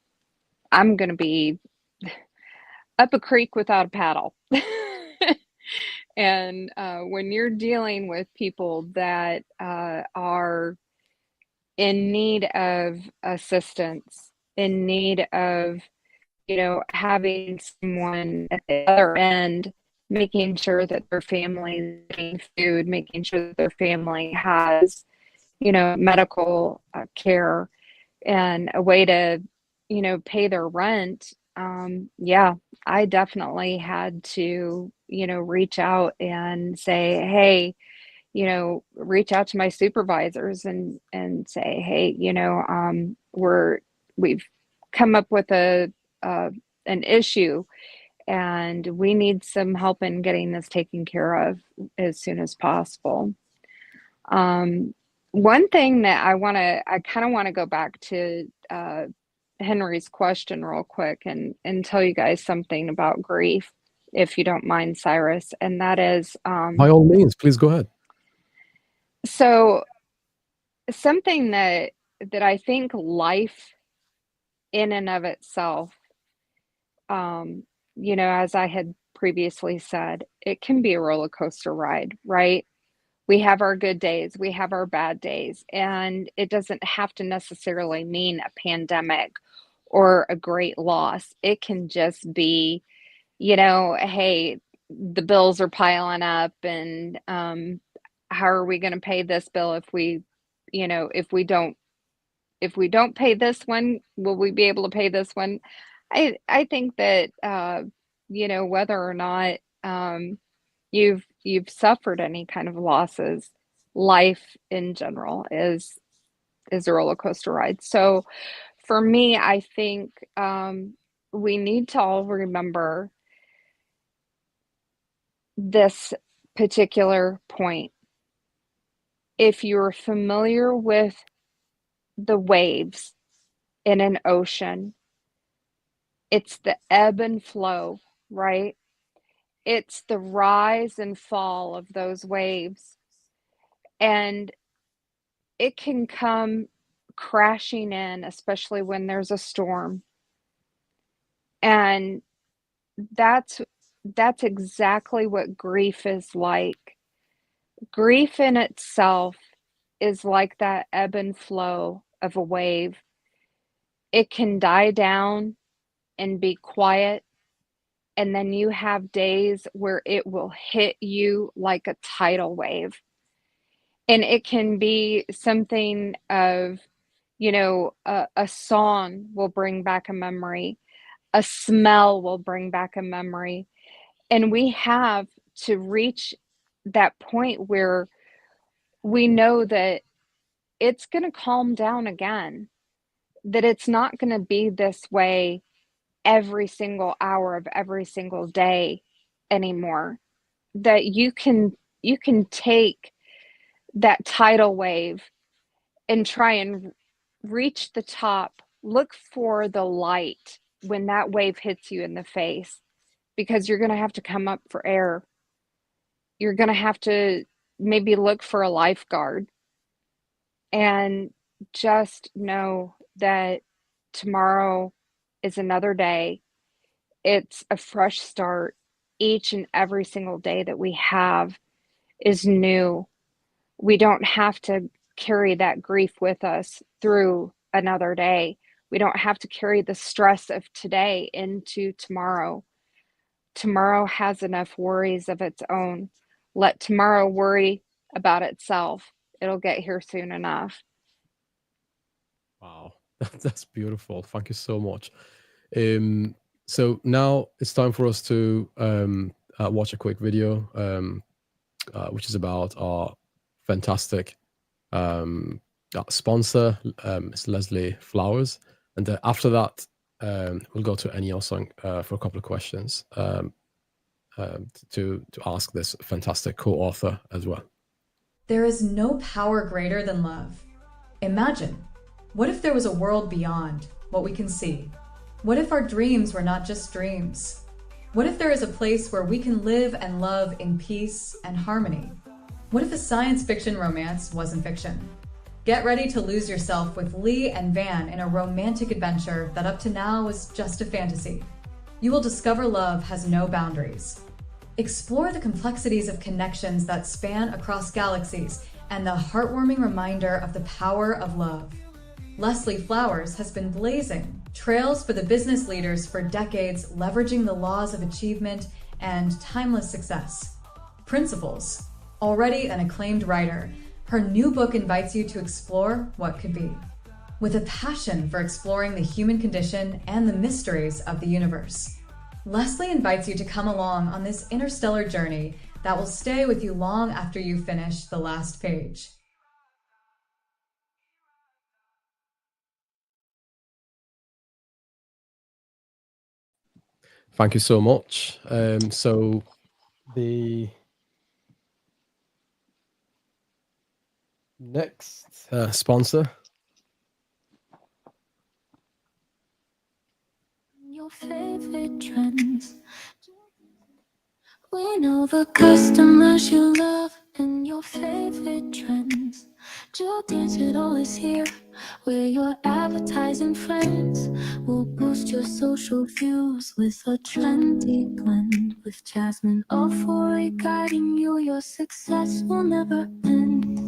I'm going to be up a creek without a paddle. And when you're dealing with people that are in need of assistance, in need of, having someone at the other end, making sure that their family is getting food, making sure that their family has, medical care and a way to, pay their rent. Yeah, I definitely had to, reach out and say, hey, reach out to my supervisors and say, hey, we've come up with uh, an issue, and we need some help in getting this taken care of as soon as possible. Um, One thing that I kind of want to go back to Henry's question real quick and tell you guys something about grief, if you don't mind, Cyrus, and that is, by all means, please go ahead. so something that I think life in and of itself, um, as I had previously said, it can be a roller coaster ride, right? We have our good days, we have our bad days, and it doesn't have to necessarily mean a pandemic or a great loss. It can just be, hey, the bills are piling up, and how are we going to pay this bill if we, if we don't pay this one, will we be able to pay this one? I think that whether or not you've suffered any kind of losses, life in general is a roller coaster ride. So for me, I think we need to all remember this particular point. If you're familiar with the waves in an ocean, it's the ebb and flow, right? It's the rise and fall of those waves. And it can come crashing in, especially when there's a storm. And that's exactly what grief is like. Grief in itself is like that ebb and flow of a wave. It can die down and be quiet, and then you have days where it will hit you like a tidal wave. And it can be something of, a song will bring back a memory, a smell will bring back a memory. And we have to reach that point where we know that it's going to calm down again, that it's not going to be this way every single hour of every single day anymore, that you can take that tidal wave and try and reach the top. Look for the light when that wave hits you in the face, because you're going to have to come up for air. You're going to have to maybe look for a lifeguard, and just know that tomorrow is another day. It's a fresh start. Each and every single day that we have is new. We don't have to carry that grief with us through another day. We don't have to carry the stress of today into tomorrow. Tomorrow has enough worries of its own. Let tomorrow worry about itself. It'll get here soon enough. Wow, that's beautiful. Thank you so much. So now it's time for us to watch a quick video, which is about our fantastic sponsor, Ms. Leslie Flowers. And after that, we'll go to Eniel Song for a couple of questions to ask this fantastic co-author as well. There is no power greater than love. Imagine, what if there was a world beyond what we can see? What if our dreams were not just dreams? What if there is a place where we can live and love in peace and harmony? What if a science fiction romance wasn't fiction? Get ready to lose yourself with Lee and Van in a romantic adventure that up to now was just a fantasy. You will discover love has no boundaries. Explore the complexities of connections that span across galaxies and the heartwarming reminder of the power of love. Leslie Flowers has been blazing trails for the business leaders for decades, leveraging the laws of achievement and timeless success. Principles. Already an acclaimed writer, her new book invites you to explore what could be. With a passion for exploring the human condition and the mysteries of the universe, Leslie invites you to come along on this interstellar journey that will stay with you long after you finish the last page. Thank you so much. So the next sponsor. Your favorite trends. We know the customers you love and your favorite trends. Julian's it always here, where your advertising friends will boost your social views with a trendy blend. With Jasmine Ofori guiding you, your success will never end.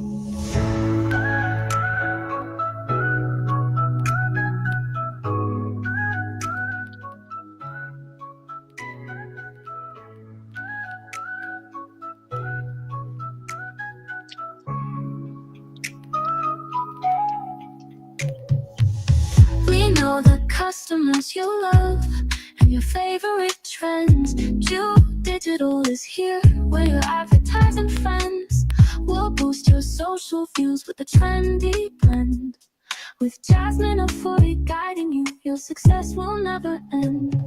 We know the customers you love and your favorite trends. Digital is here, where your advertising friends will boost your social views with a trendy blend. With Jasmine or Foy guiding you, your success will never end.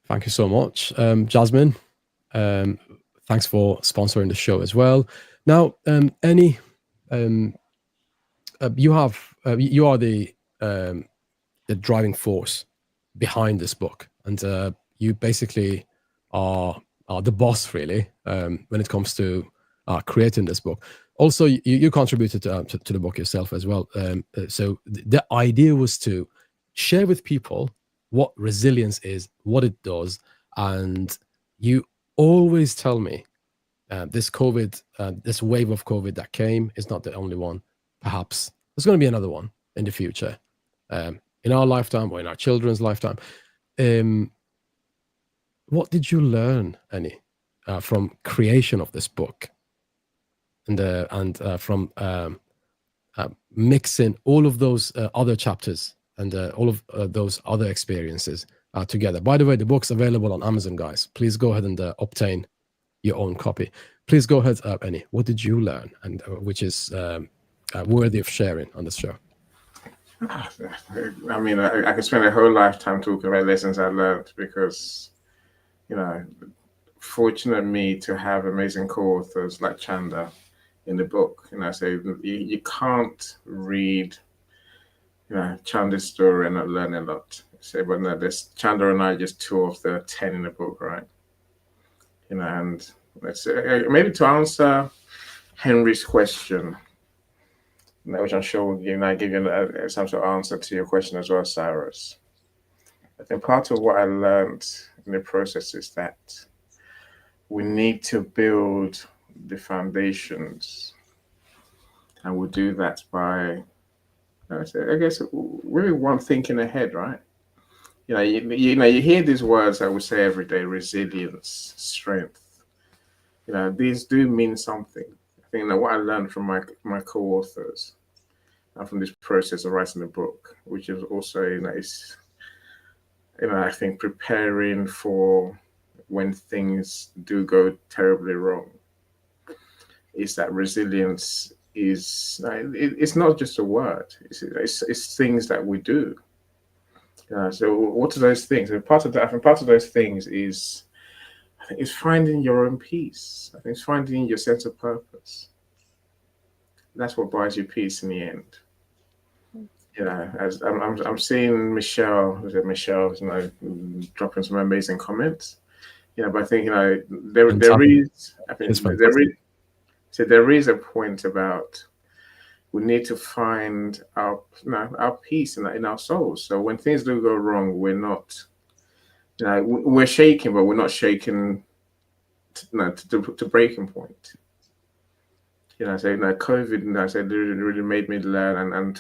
Thank you so much, Jasmine. Thanks for sponsoring the show as well. Now, Annie, you are the driving force behind this book, and you basically are the boss, really, when it comes to creating this book. Also, you contributed to the book yourself as well. So the idea was to share with people what resilience is, what it does, and you always tell me this COVID, this wave of COVID that came is not the only one. Perhaps there's going to be another one in the future, in our lifetime or in our children's lifetime. What did you learn, Annie, from creation of this book, and from mixing all of those other chapters and all of those other experiences together? By the way, the book's available on Amazon, guys. Please go ahead and obtain your own copy. Please go ahead, Annie. What did you learn, and which is worthy of sharing on this show? I mean, I could spend a whole lifetime talking about lessons I learned, because, fortunate me to have amazing co-authors like Chanda in the book. So you can't read, Chanda's story and not learn a lot. But no, there's Chanda and I, just 2 of the 10 in the book, right? And let's maybe to answer Henry's question, which I'm sure will give you some sort of answer to your question as well, Cyrus. I think part of what I learned in the process is that we need to build the foundations, and we'll do that by, I guess, really one thinking ahead, right? You hear these words I would say every day: resilience, strength. These do mean something. I think that what I learned from my co-authors and from this process of writing the book, which is also I think preparing for when things do go terribly wrong, is that resilience is it's not just a word. It's things that we do. So what are those things? And part of those things is, I think, it's finding your own peace. I think it's finding your sense of purpose. That's what buys you peace in the end. As I'm seeing Michelle dropping some amazing comments. But I think there is a point about, we need to find our peace in our souls. So when things do go wrong, we're not, we're shaking, but we're not shaking to breaking point. COVID, really made me learn, and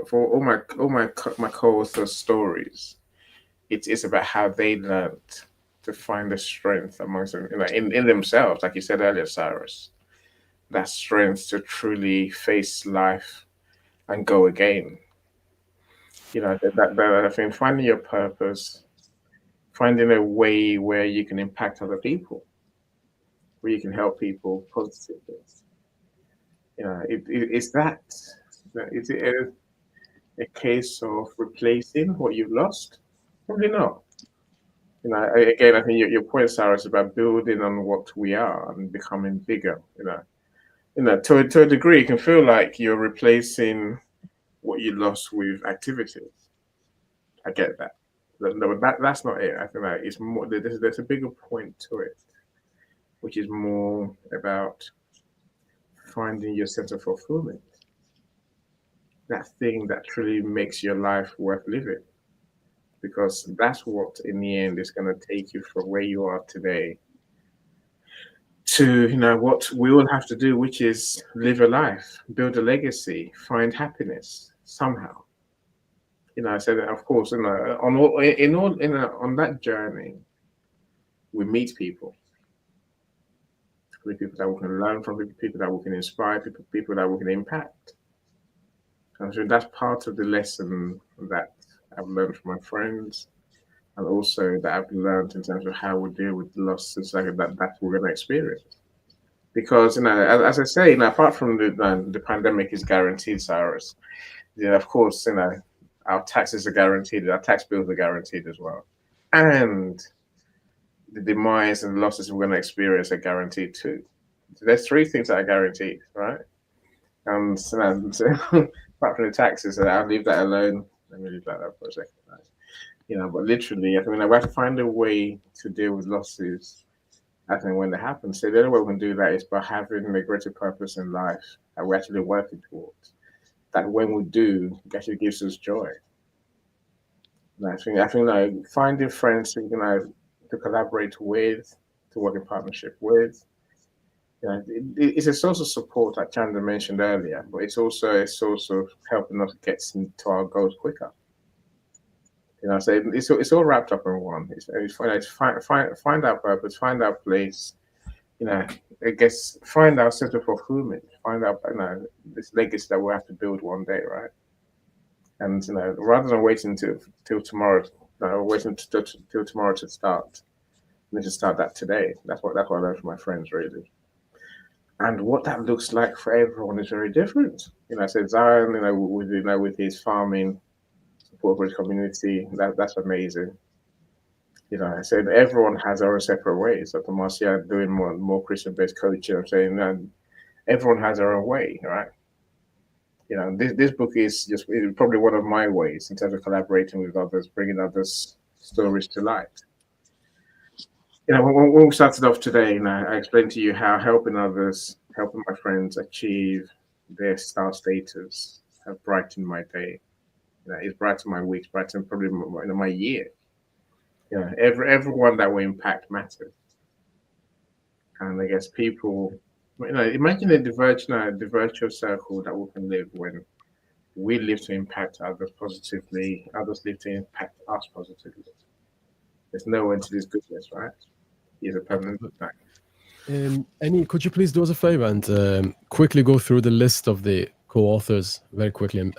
for all my co-author stories, it's about how they learned to find the strength amongst them, in themselves, like you said earlier, Cyrus. That strength to truly face life and go again. That I think finding your purpose, finding a way where you can impact other people, where you can help people positively. Is it a case of replacing what you've lost? Probably not. Again, I think your point, Sarah, is about building on what we are and becoming bigger. To a degree, it can feel like you're replacing what you lost with activities. I get that. No, that's not it. I think that it's more. There's a bigger point to it, which is more about finding your sense of fulfillment. That thing that truly makes your life worth living. Because that's what, in the end, is going to take you from where you are today to what we all have to do, which is live a life, build a legacy, find happiness somehow. I said, of course, on that journey, we meet people. With people that we can learn from, people that we can inspire, people that we can impact. And so that's part of the lesson that I've learned from my friends, and also that I've learned in terms of how we deal with losses like that we're going to experience. Because as I say, apart from the pandemic is guaranteed, Cyrus. Of course, our taxes are guaranteed, our tax bills are guaranteed as well, and the demise and losses we're going to experience are guaranteed too. So there's three things that are guaranteed, right? And so apart from the taxes, I'll leave that alone. Let me leave that up for a second. But literally, we have to find a way to deal with losses. I think when they happen, so the only way we can do that is by having a greater purpose in life that we're actually working towards. That when we do, it actually gives us joy. And I think finding friends to collaborate with, to work in partnership with. It's a source of support, like Chandra mentioned earlier, but it's also a source of helping us get to our goals quicker. So it's all wrapped up in one. It's find our purpose, find our place. I guess find our sense of fulfillment, find out this legacy that we have to build one day, right? And rather than waiting till tomorrow, waiting till tomorrow to start, we need to start that today. That's what I learned from my friends, really. And what that looks like for everyone is very different. I said Zion, with his farming support for his community, that's amazing. I said everyone has our separate ways. Dr. Marcia doing more Christian-based coaching. I'm saying everyone has their own way, right? This book is probably one of my ways in terms of collaborating with others, bringing others' stories to light. When we started off today, I explained to you how helping others, helping my friends achieve their star status have brightened my day. It's brightened my weeks, brightened probably my year. Everyone that we impact matters. And I guess people, imagine the virtual circle that we can live when we live to impact others positively, others live to impact us positively. There's no end to this goodness, right? He's a permanent impact. Could you please do us a favor and quickly go through the list of the co-authors very quickly and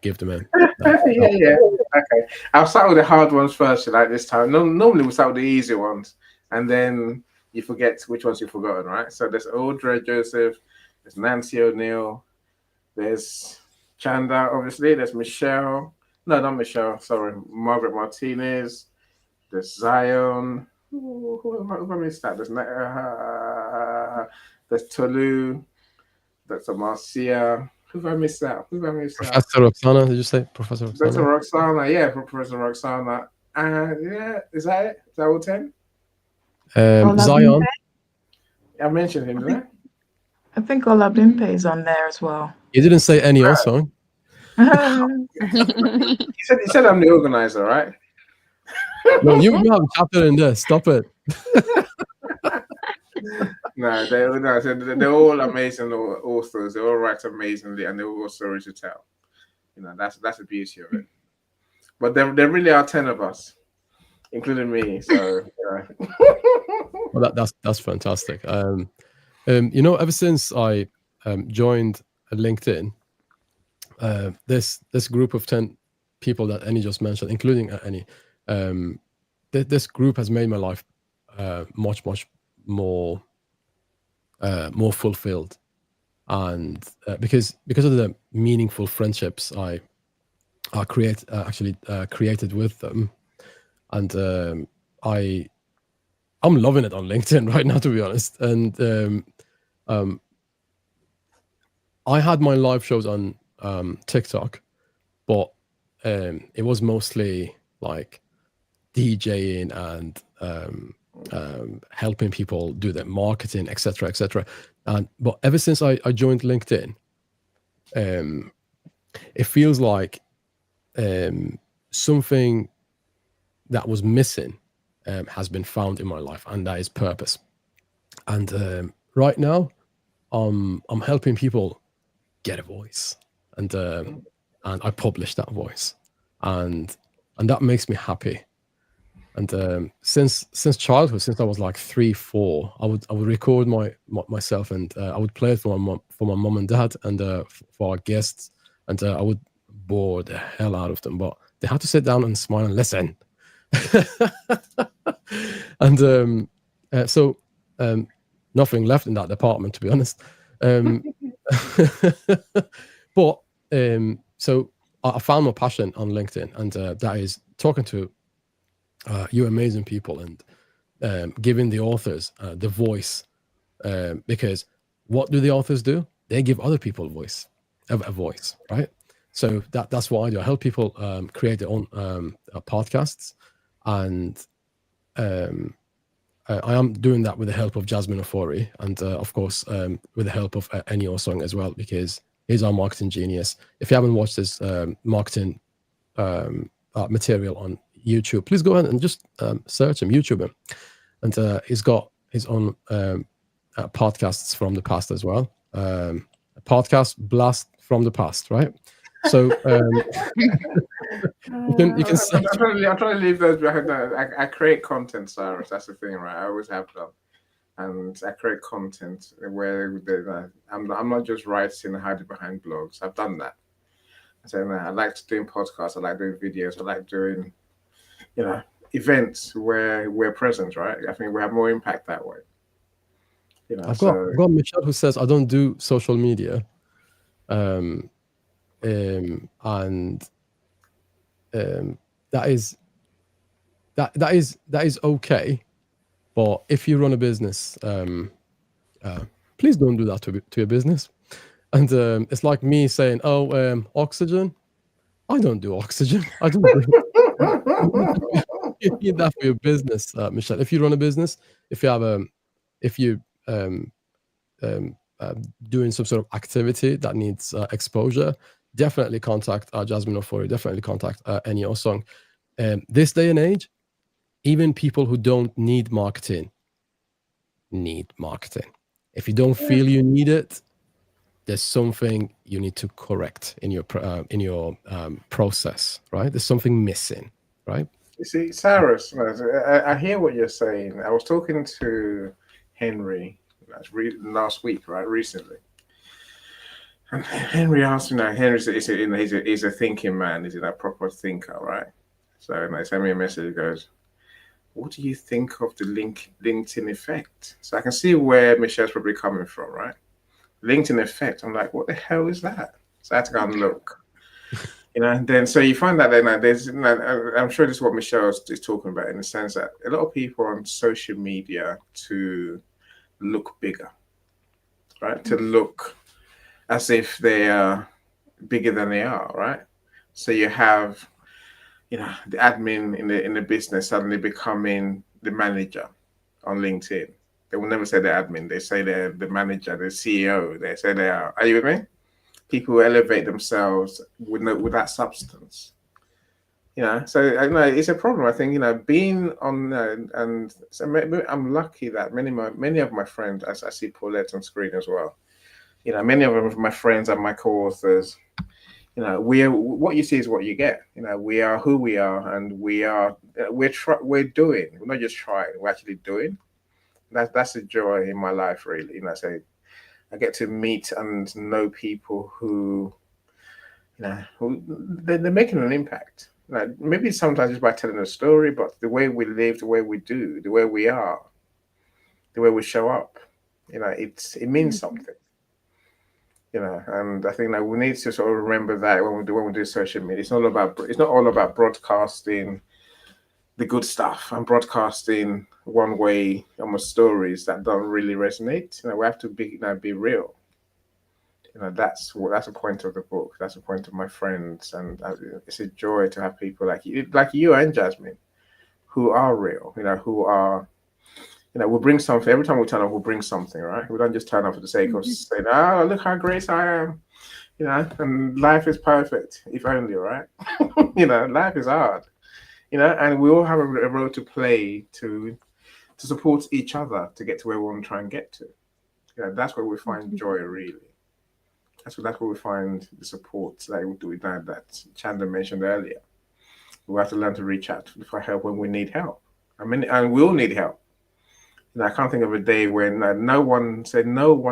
give them a yeah. Okay. I'll start with the hard ones first, like this time. Normally we start with the easy ones, and then you forget which ones you've forgotten, right? So there's Audrey Joseph, there's Nancy O'Neill, there's Chanda, obviously, there's Michelle. No, not Michelle, sorry, Margaret Martinez, there's Zion. Who have I missed that? There's Tolu, there's Marcia. Who have I missed out? Professor Roxana, did you say? Professor Roxana? Professor Roxana, yeah, Professor Roxana. Yeah, is that it? Is that all 10? Zion. I mentioned him, didn't I think Olabimpe is on there as well. You didn't say any also. He said I'm the organizer, right? No, you have a chapter in there. Stop it. No, they're all amazing authors. They all write amazingly, and they're all stories to tell. That's the beauty of it. But there really are 10 of us, including me. So Well, that's fantastic. Ever since I joined LinkedIn, this group of 10 people that Annie just mentioned, including Annie, this group has made my life much more fulfilled, and because of the meaningful friendships I created with them, and I'm loving it on LinkedIn right now, to be honest. And I had my live shows on TikTok, but it was mostly like DJing and helping people do their marketing, etc. But ever since I joined LinkedIn, it feels like something that was missing has been found in my life, and that is purpose. And right now, I'm helping people get a voice, and and I publish that voice, and that makes me happy. And since childhood, since I was like 3, 4, I would record myself, and I would play it for my mom and dad, and for our guests, and I would bore the hell out of them, but they had to sit down and smile and listen. And so nothing left in that department, to be honest. But so I found my passion on LinkedIn, and that is talking to you amazing people, and giving the authors the voice, because what do the authors do? They give other people a voice, right? So that's what I do. I help people create their own podcasts, and I am doing that with the help of Jasmine Ofori, and of course with the help of Ennio Song as well, because he's our marketing genius. If you haven't watched his marketing material on YouTube, please go ahead and just search him, YouTube him, and he's got his own podcasts from the past as well. A podcast blast from the past, right? So you can search. I'm trying to leave those behind. I create content, Cyrus. That's the thing, right? I always have done, and I create content where I'm not just writing and hiding behind blogs. I've done that. So I like doing podcasts. I like doing videos. I like doing, events where we're present, right? I think we have more impact that way. I've got Michelle who says I don't do social media, and that is okay, but if you run a business, please don't do that to your business. And it's like me saying, "Oh, oxygen." I don't do oxygen. I don't. You need that for your business, Michelle. If you run a business, if you doing some sort of activity that needs exposure, definitely contact Jasmine Ofori. Definitely contact Ennio Song. This day and age, even people who don't need marketing need marketing. If you don't feel you need it, there's something you need to correct in your process, right? There's something missing, right? You see, Cyrus, I hear what you're saying. I was talking to Henry last week, right? Recently. And Henry asked me, he's a thinking man. He's a proper thinker, right? So he sent me a message. He goes, "What do you think of the LinkedIn effect?" So I can see where Michelle's probably coming from, right? LinkedIn effect. I'm like, what the hell is that? So I had to go and look. And then so you find that then there's, I'm sure this is what Michelle is talking about, in the sense that a lot of people are on social media to look bigger, right? To look as if they are bigger than they are, right? So you have, the admin in the business suddenly becoming the manager on LinkedIn. They will never say they're admin. They say they're the manager, the CEO. They say they are. Are you with me? People elevate themselves with that substance. So I know it's a problem. I think being on and so maybe I'm lucky that many of my friends, as I see Paulette on screen as well. Many of my friends and my co-authors. What you see is what you get. We are who we are, and we're doing. We're not just trying. We're actually doing. That's a joy in my life, really. So I get to meet and know people who, they're making an impact. Maybe sometimes just by telling a story, but the way we live, the way we do, the way we are, the way we show up, it means something. And I think we need to sort of remember that when we do social media. It's not all about broadcasting the good stuff and broadcasting one way almost stories that don't really resonate. We have to be real. That's the point of the book. That's the point of my friends, and it's a joy to have people like you and Jasmine, who are real. Who are, we'll bring something every time we turn up. We'll bring something, right? We don't just turn up for the sake of saying, "Oh, look how great I am," and life is perfect. If only, right? Life is hard. And we all have a role to play to support each other to get to where we want to try and get to. That's where we find joy, really. That's where we find the support that Chandler mentioned earlier. We have to learn to reach out for help when we need help. I mean, and we all need help. And I can't think of a day when no one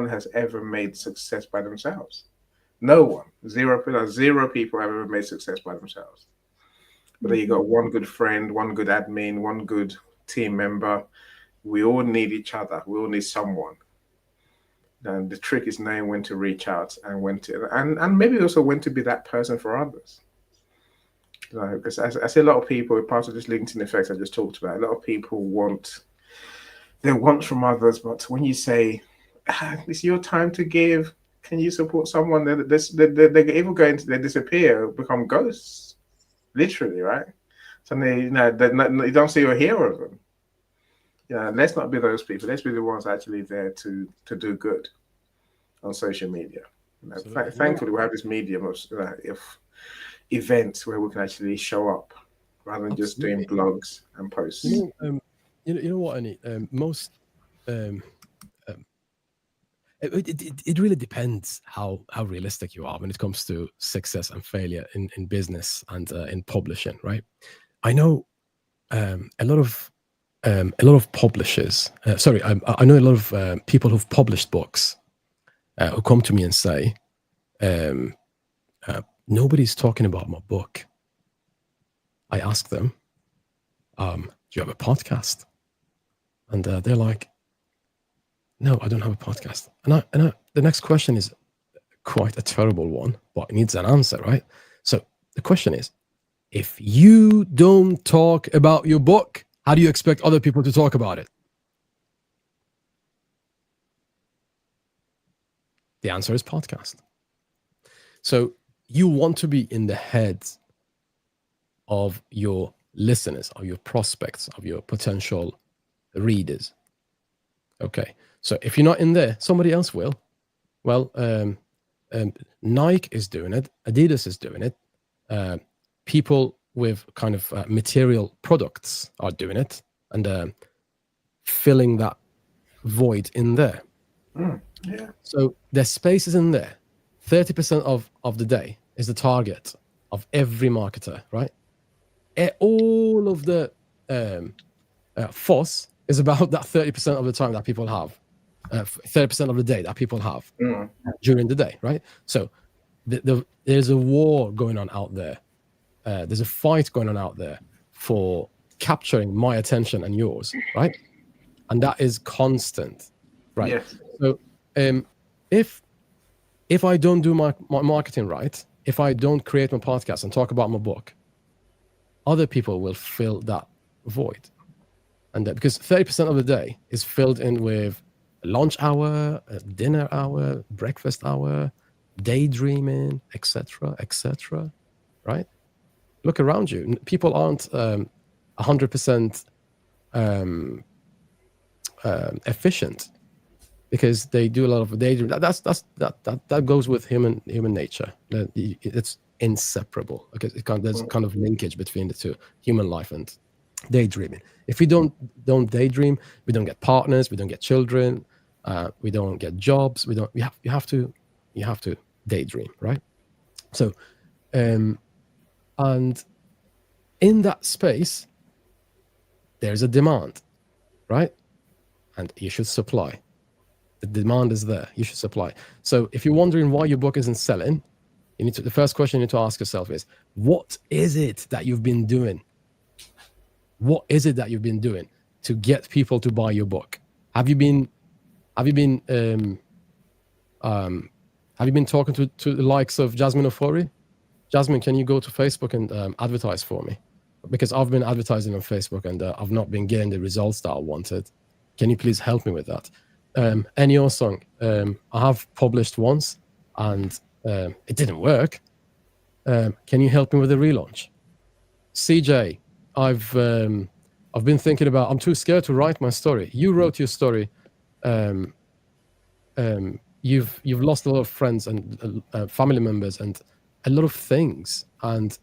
has ever made success by themselves. No one, 0 people have ever made success by themselves. Whether you got one good friend, one good admin, one good team member, we all need each other. We all need someone. And the trick is knowing when to reach out and when to, and maybe also when to be that person for others. Because I see a lot of people, part of this LinkedIn effect I just talked about, a lot of people want from others, but when you say, it's your time to give, can you support someone? They even go into, they disappear, become ghosts, literally, right? So you don't see or hear of them. Let's not be those people. Let's be the ones actually there to do good on social media. Thankfully, we have this medium of events where we can actually show up rather than just doing blogs and posts. You know what, Annie? Most it really depends how realistic you are when it comes to success and failure in business and in publishing, right? I know a lot of publishers. I know a lot of people who've published books who come to me and say, nobody's talking about my book. I ask them, do you have a podcast? And they're like, no, I don't have a podcast. And the next question is quite a terrible one, but it needs an answer, right? So the question is, if you don't talk about your book, how do you expect other people to talk about it? The answer is podcast. So you want to be in the heads of your listeners, of your prospects, of your potential readers. Okay. So if you're not in there, somebody else will. Well, Nike is doing it. Adidas is doing it. People with kind of material products are doing it and filling that void in there. Yeah. So the space is in there. 30% of the day is the target of every marketer, right? All of the fuss is about that 30% of the time that people have, 30% of the day that people have during the day, right? So there's a war going on out there. There's a fight going on out there for capturing my attention and yours, right? And that is constant, right? Yes. So if I don't do my marketing right, if I don't create my podcast and talk about my book, other people will fill that void. And because 30% of the day is filled in with lunch hour, dinner hour, breakfast hour, daydreaming, etc., right? Look around you. People aren't 100% efficient because they do a lot of daydream. That goes with human nature. It's inseparable. Okay, there's kind of linkage between the two, human life and daydreaming. If we don't daydream, we don't get partners, we don't get children, we don't get jobs. You have to daydream, right? So, and in that space, there's a demand, right? And you should supply. The demand is there. You should supply. So if you're wondering why your book isn't selling, the first question you need to ask yourself is, what is it that you've been doing? What is it that you've been doing to get people to buy your book? Have you been talking to the likes of Jasmine Ofori? Jasmine, can you go to Facebook and advertise for me? Because I've been advertising on Facebook and I've not been getting the results that I wanted. Can you please help me with that? NEO song, I have published once and it didn't work. Can you help me with the relaunch? CJ, I've been thinking about, I'm too scared to write my story. You wrote your story. You've lost a lot of friends and family members and a lot of things, and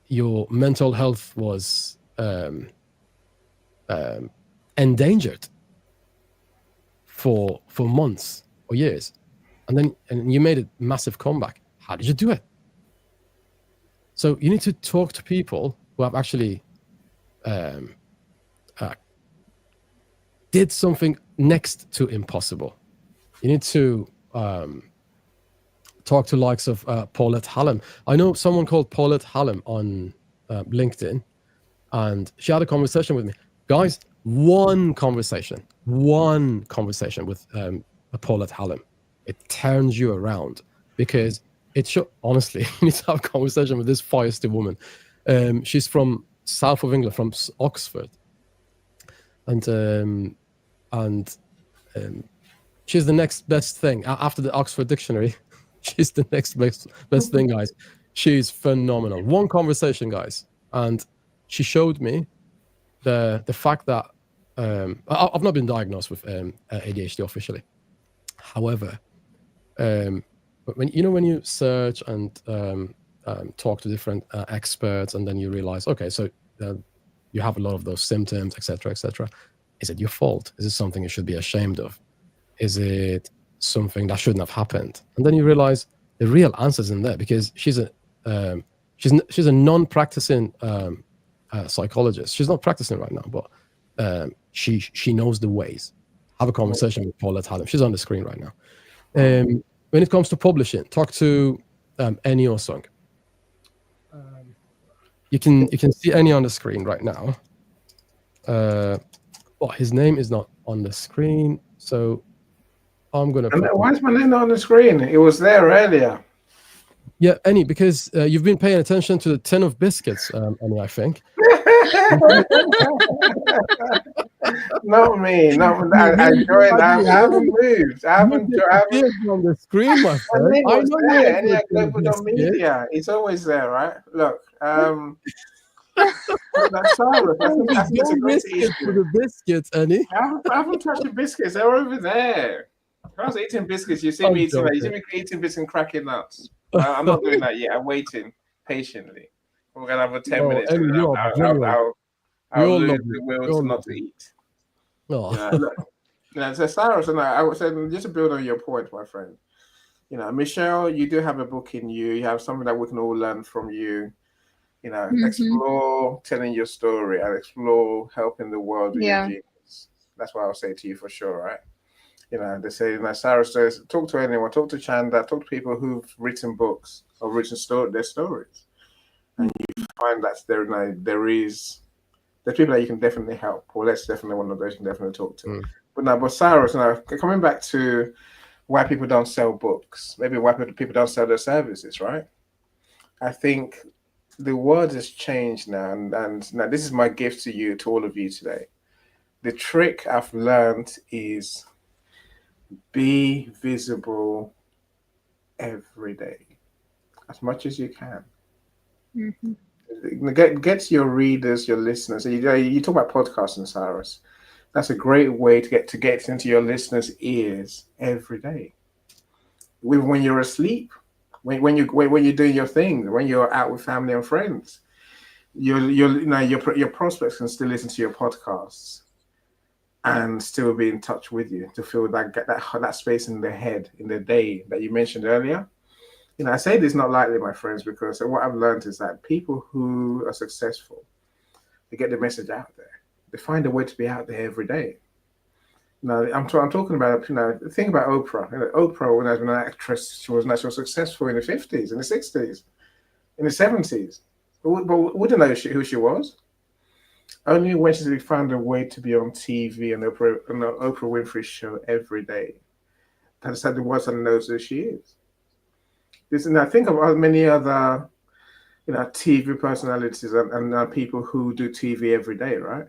your mental health was endangered for months or years, and you made a massive comeback. How did you do it? So you need to talk to people who have actually did something next to impossible. You need to talk to likes of Paulette Hallam. I know someone called Paulette Hallam on LinkedIn, and she had a conversation with me. Guys, one conversation with Paulette Hallam, it turns you around, because it should, honestly, you need to have a conversation with this feisty woman. She's from south of England, from Oxford, and she's the next best thing after the Oxford Dictionary. She's the next best thing, guys. She's phenomenal. One conversation, guys, and she showed me the fact that I've not been diagnosed with ADHD officially. However, when you search and talk to different experts, and then you realize, okay, so you have a lot of those symptoms, etc., etc. Is it your fault? Is it something you should be ashamed of? Is it something that shouldn't have happened? And then you realize the real answer's in there, because she's a non-practicing psychologist. She's not practicing right now, but she knows the ways. Have a conversation with Paulette Hallam. She's on the screen right now. When it comes to publishing, talk to Eni Osung. You can see Eni on the screen right now. Well, his name is not on the screen, so I'm gonna. Why is my name not on the screen? It was there earlier. Yeah, Eni, because you've been paying attention to the tin of biscuits, Eni, I think. Not me. Not I joined. I haven't moved. I haven't on the screen, my friend. I know there. Any Global Media. It's always there, right? Look. That's Cyrus. I think it's a great issue. For the biscuits, Eni. I haven't touched the biscuits. They're over there. If I was eating biscuits, you see me eating. You see me eating biscuits and cracking nuts. I'm not doing that yet. I'm waiting patiently. We're gonna have a 10 minutes. I'll lose the will not to eat. So Cyrus and I would say, just to build on your point, my friend. Michelle, you do have a book in you. You have something that we can all learn from you. Explore telling your story and explore helping the world with your genius. That's what I'll say to you for sure, right? They say, Cyrus says, talk to anyone, talk to Chanda, talk to people who've written books or written their stories. And you find that there's people that you can definitely help. Well, that's definitely one of those you can definitely talk to. But Cyrus, coming back to why people don't sell books, maybe why people don't sell their services, right? I think the world has changed now, and now this is my gift to you, to all of you today. The trick I've learned is be visible every day, as much as you can. Get your readers, your listeners. You talk about podcasting, Cyrus. That's a great way to get into your listeners' ears every day. When you're asleep, when you're doing your thing, when you're out with family and friends, your prospects can still listen to your podcasts and still be in touch with you, to feel that space in their head in the day that you mentioned earlier. I say this not lightly, my friends, because what I've learned is that people who are successful, they get the message out there. They find a way to be out there every day. Now, I'm talking about, think about Oprah. Oprah, when I was an actress, she was successful in the 50s, in the 60s, in the 70s. But we didn't know who she was. Only when she found a way to be on TV and Oprah Winfrey show every day, that's how the world knows who she is. And I think of many other, TV personalities and people who do TV every day, right?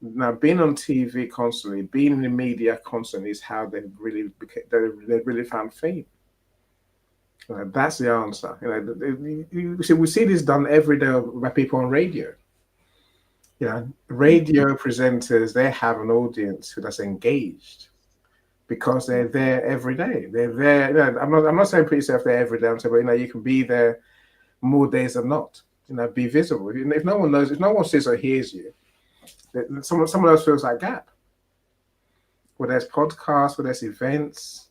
Now, being on TV constantly, being in the media constantly, is how they really found fame. That's the answer. We see this done every day by people on radio. Radio presenters, they have an audience that's engaged because they're there every day. They're there. I'm not saying put yourself there every day. I'm saying, but you can be there more days than not. Be visible. If no one knows, if no one sees or hears you, someone else fills that gap. Whether there's podcasts, whether there's events,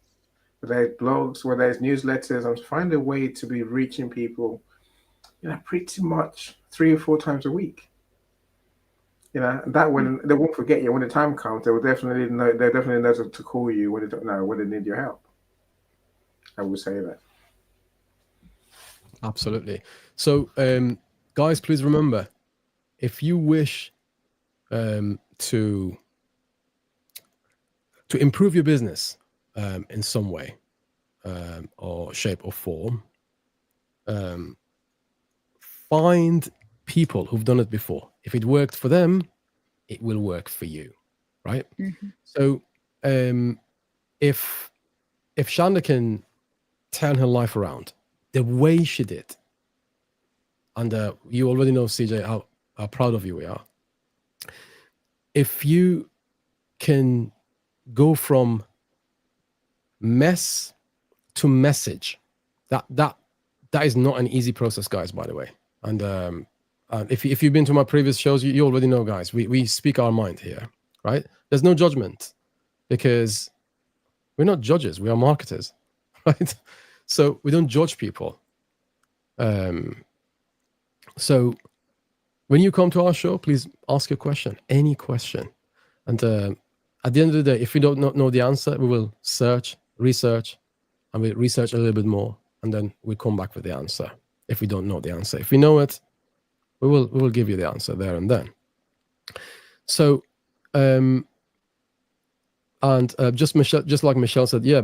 whether it's blogs, whether it's newsletters, and find a way to be reaching people, pretty much 3 or 4 times a week. That when they won't forget you when the time comes, they will definitely know. They definitely know to call you when they don't know when they need your help. I would say that. Absolutely. So, guys, please remember, if you wish to improve your business in some way or shape or form, find people who've done it before. If it worked for them, it will work for you, right? Mm-hmm. So if Shanda can turn her life around the way she did, and you already know, CJ, how proud of you we are. If you can go from mess to message, that is not an easy process, guys, by the way. And if you've been to my previous shows, you already know, guys, we speak our mind here, right? There's no judgment, because we're not judges, we are marketers, right? So we don't judge people. So when you come to our show, please ask a question, any question. And at the end of the day, if we don't know the answer, we will research, and we research a little bit more, and then we come back with the answer. If we don't know the answer, if we know it, we will give you the answer there and then. So, and just like Michelle said, yeah,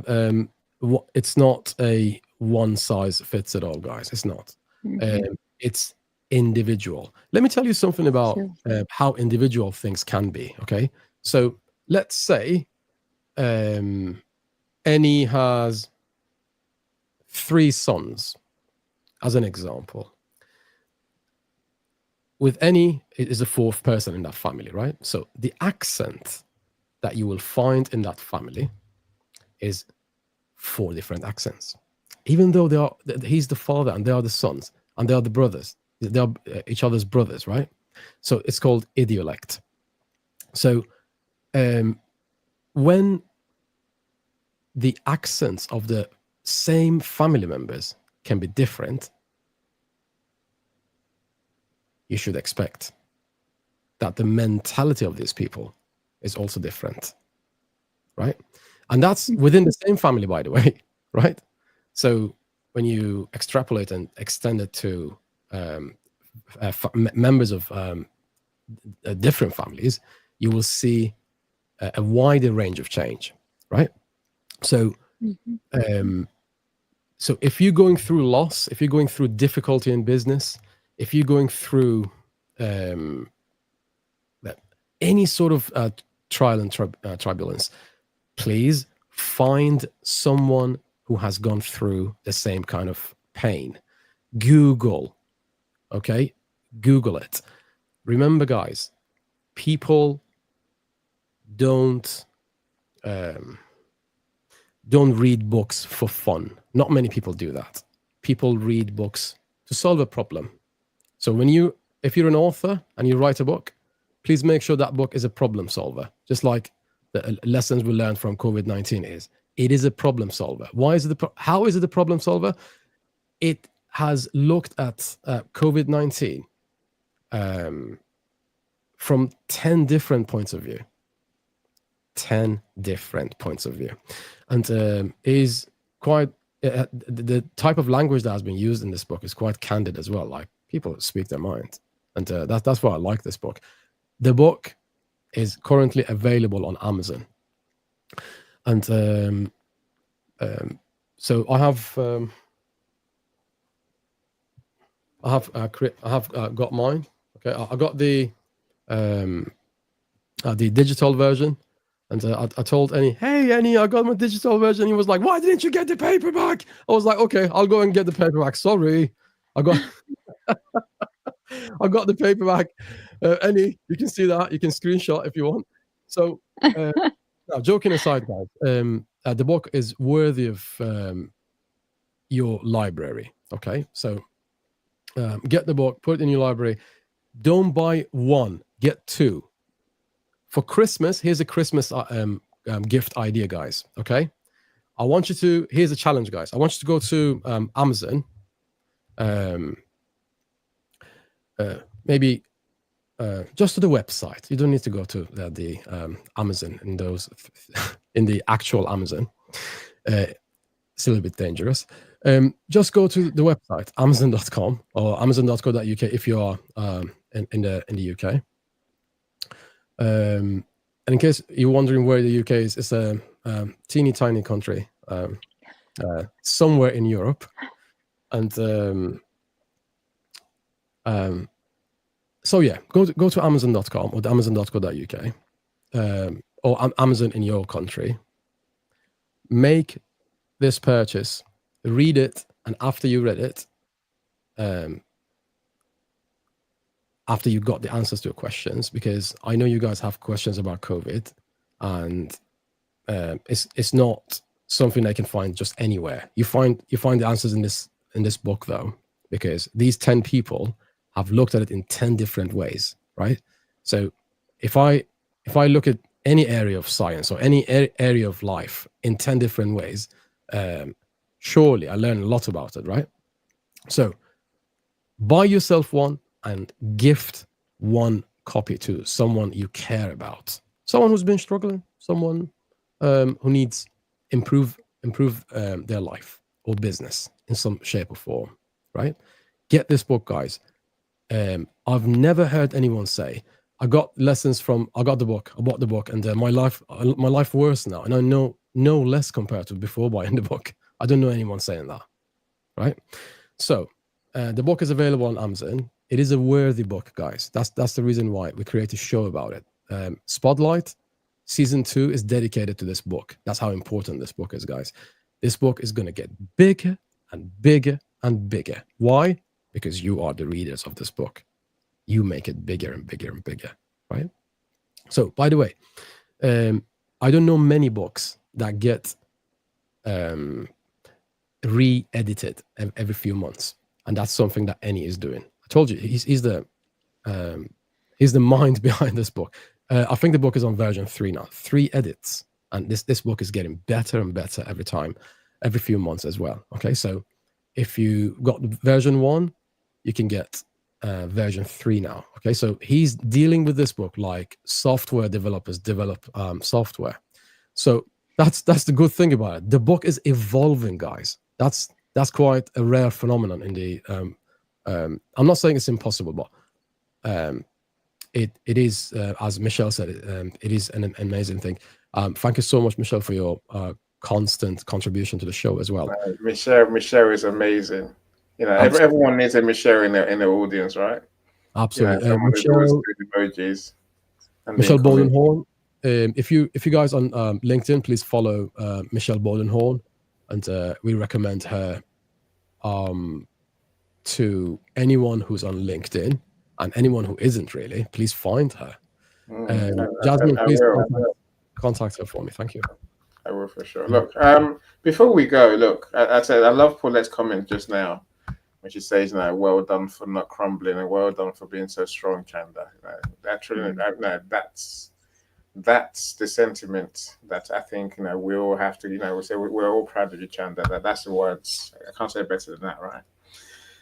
it's not a one size fits it all, guys. It's not. Mm-hmm. It's individual. Let me tell you something about how individual things can be. Okay, so let's say Annie has 3 sons, as an example. With Annie, it is a 4th person in that family, right? So the accent that you will find in that family is 4 different accents, even though he's the father and they are the sons and they are the brothers. They are each other's brothers, right? So it's called idiolect. So when the accents of the same family members can be different, you should expect that the mentality of these people is also different, right? And that's within the same family, by the way, right? So when you extrapolate and extend it to members of different families, you will see a wider range of change, right? So, so if you're going through loss, if you're going through difficulty in business, if you're going through any sort of trial and turbulence, please find someone who has gone through the same kind of pain. Google, okay? Google it. Remember, guys, people don't read books for fun. Not many people do that. People read books to solve a problem. So if you're an author and you write a book, please make sure that book is a problem solver. Just like the lessons we learned from COVID-19 is. It is a problem solver. Why is it how is it a problem solver? It has looked at COVID-19 from 10 different points of view. 10 different points of view. And is quite, the type of language that has been used in this book is quite candid as well. Like, people speak their mind. And that's why I like this book. The book is currently available on Amazon. And so I have got mine. Okay, I got the digital version, and I told Annie, "Hey, Annie, I got my digital version." He was like, "Why didn't you get the paperback?" I was like, "Okay, I'll go and get the paperback. Sorry, I got I got the paperback." Annie, you can see that. You can screenshot if you want. So, now, joking aside, guys, the book is worthy of your library. Okay, so get the book, put it in your library. Don't buy 1, get 2. For Christmas, here's a Christmas gift idea, guys. Okay, I want you to, here's a challenge, guys. I want you to go to Amazon. Maybe just to the website. You don't need to go to the Amazon in those in the actual Amazon. It's a little bit dangerous. Just go to the website amazon.com or amazon.co.uk if you are in the UK. And in case you're wondering where the UK is, it's a teeny tiny country somewhere in Europe, and so yeah, go to amazon.com or amazon.co.uk or Amazon in your country. Make this purchase, read it, and after you read it, after you got the answers to your questions, because I know you guys have questions about COVID, and it's not something I can find just anywhere. You find the answers in this book though, because these 10 people have looked at it in 10 different ways, right? So if I look at any area of science or any area of life in 10 different ways, surely I learn a lot about it, right? So buy yourself one and gift one copy to someone you care about, someone who's been struggling, someone who needs improve their life or business in some shape or form, right? Get this book, guys. I've never heard anyone say, I got the book, I bought the book, and my life worse now, and I know no less compared to before buying the book. I don't know anyone saying that, right? So the book is available on Amazon. It is a worthy book, guys. That's the reason why we create a show about it. Spotlight Season 2 is dedicated to this book. That's how important this book is, guys. This book is going to get bigger and bigger and bigger. Why? Because you are the readers of this book. You make it bigger and bigger and bigger, right? So, by the way, I don't know many books that get re-edited every few months, and that's something that Annie is doing. I told you, he's the mind behind this book. I think the book is on version 3 now, 3 edits, and this book is getting better and better every time, every few months as well. Okay, so if you got version 1, you can get version 3 now. Okay, so he's dealing with this book like software developers develop software. So that's the good thing about it. The book is evolving, guys. That's quite a rare phenomenon in the. I'm not saying it's impossible, but it is, as Michelle said, it is an amazing thing. Thank you so much, Michelle, for your constant contribution to the show as well. Michelle is amazing. You know, everyone needs a Michelle in the audience, right? Absolutely. You know, Michelle, emojis. Michelle Bolenhorn. If you guys on LinkedIn, please follow Michelle Bolenhorn, and we recommend her to anyone who's on LinkedIn, and anyone who isn't really, please find her. Jasmine, please contact her for me. Thank you. I will for sure. Look, before we go, look, I said I love Paulette's comment just now, when she says, well done for not crumbling, and well done for being so strong, Chanda. That's the sentiment that I think we all have to. We say we're all proud of you, Chanda. That's the words. I can't say it better than that, right?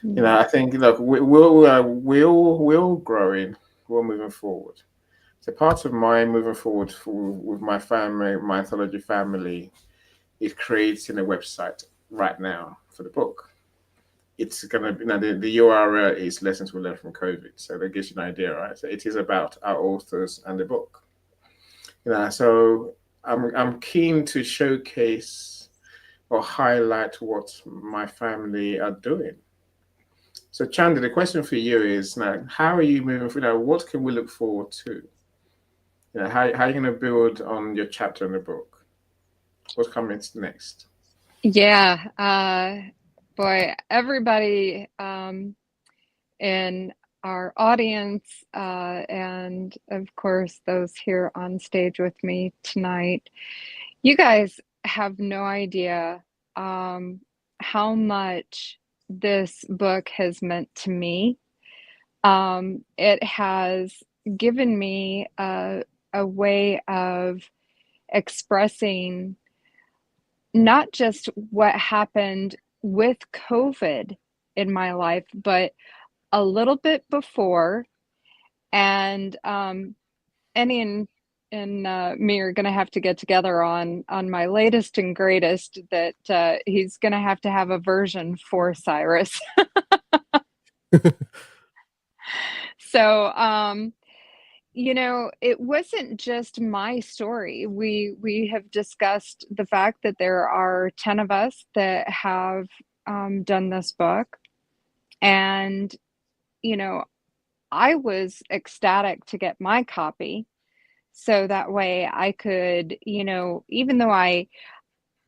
I think we're all growing, we're moving forward. So part of my moving forward with my family, my anthology family, is creating a website right now for the book. It's gonna be the URL is Lessons We Learned from COVID, so that gives you an idea, right? So it is about our authors and the book. So I'm keen to showcase or highlight what my family are doing. So Chanda, the question for you is now, how are you moving forward? What can we look forward to? How are you going to build on your chapter in the book? What's coming next? Yeah, boy, everybody in our audience and of course those here on stage with me tonight, you guys have no idea how much this book has meant to me. It has given me a way of expressing not just what happened with COVID in my life, but a little bit before. And Annie and me are going to have to get together on my latest and greatest that he's going to have a version for Cyrus. So, you know, it wasn't just my story. We have discussed the fact that there are 10 of us that have done this book. And, you know, I was ecstatic to get my copy. So that way I could, you know, even though I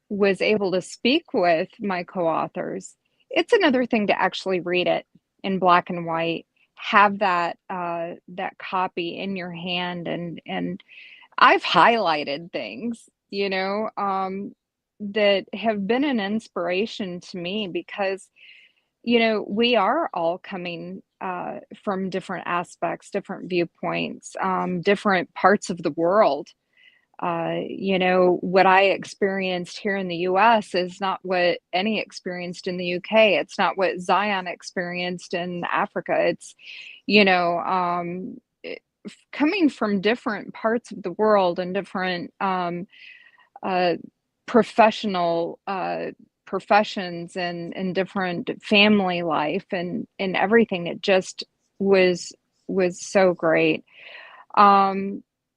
was able to speak with my co-authors, it's another thing to actually read it in black and white, have that that copy in your hand, and I've highlighted things, you know, that have been an inspiration to me because, you know, we are all coming from different aspects, different viewpoints, different parts of the world. You know, what I experienced here in the US is not what any experienced in the UK. It's not what Zion experienced in Africa. It's, you know, coming from different parts of the world and different professional professions and different family life and everything. It just was so great.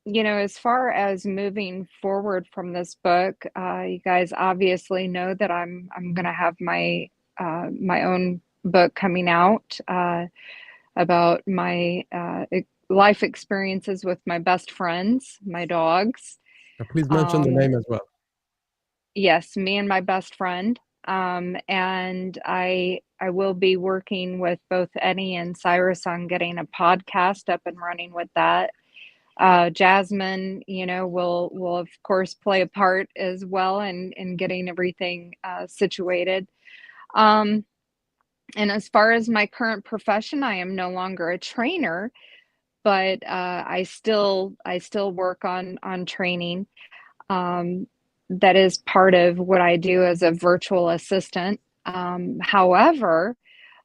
You know, as far as moving forward from this book, you guys obviously know that I'm going to have my my own book coming out about my life experiences with my best friends, my dogs. Please mention the name as well. Yes, me and my best friend. And I will be working with both Eddie and Cyrus on getting a podcast up and running with that. Jasmine, you know, will of course play a part as well in getting everything situated. And as far as my current profession, I am no longer a trainer, but I still work on training. That is part of what I do as a virtual assistant. However,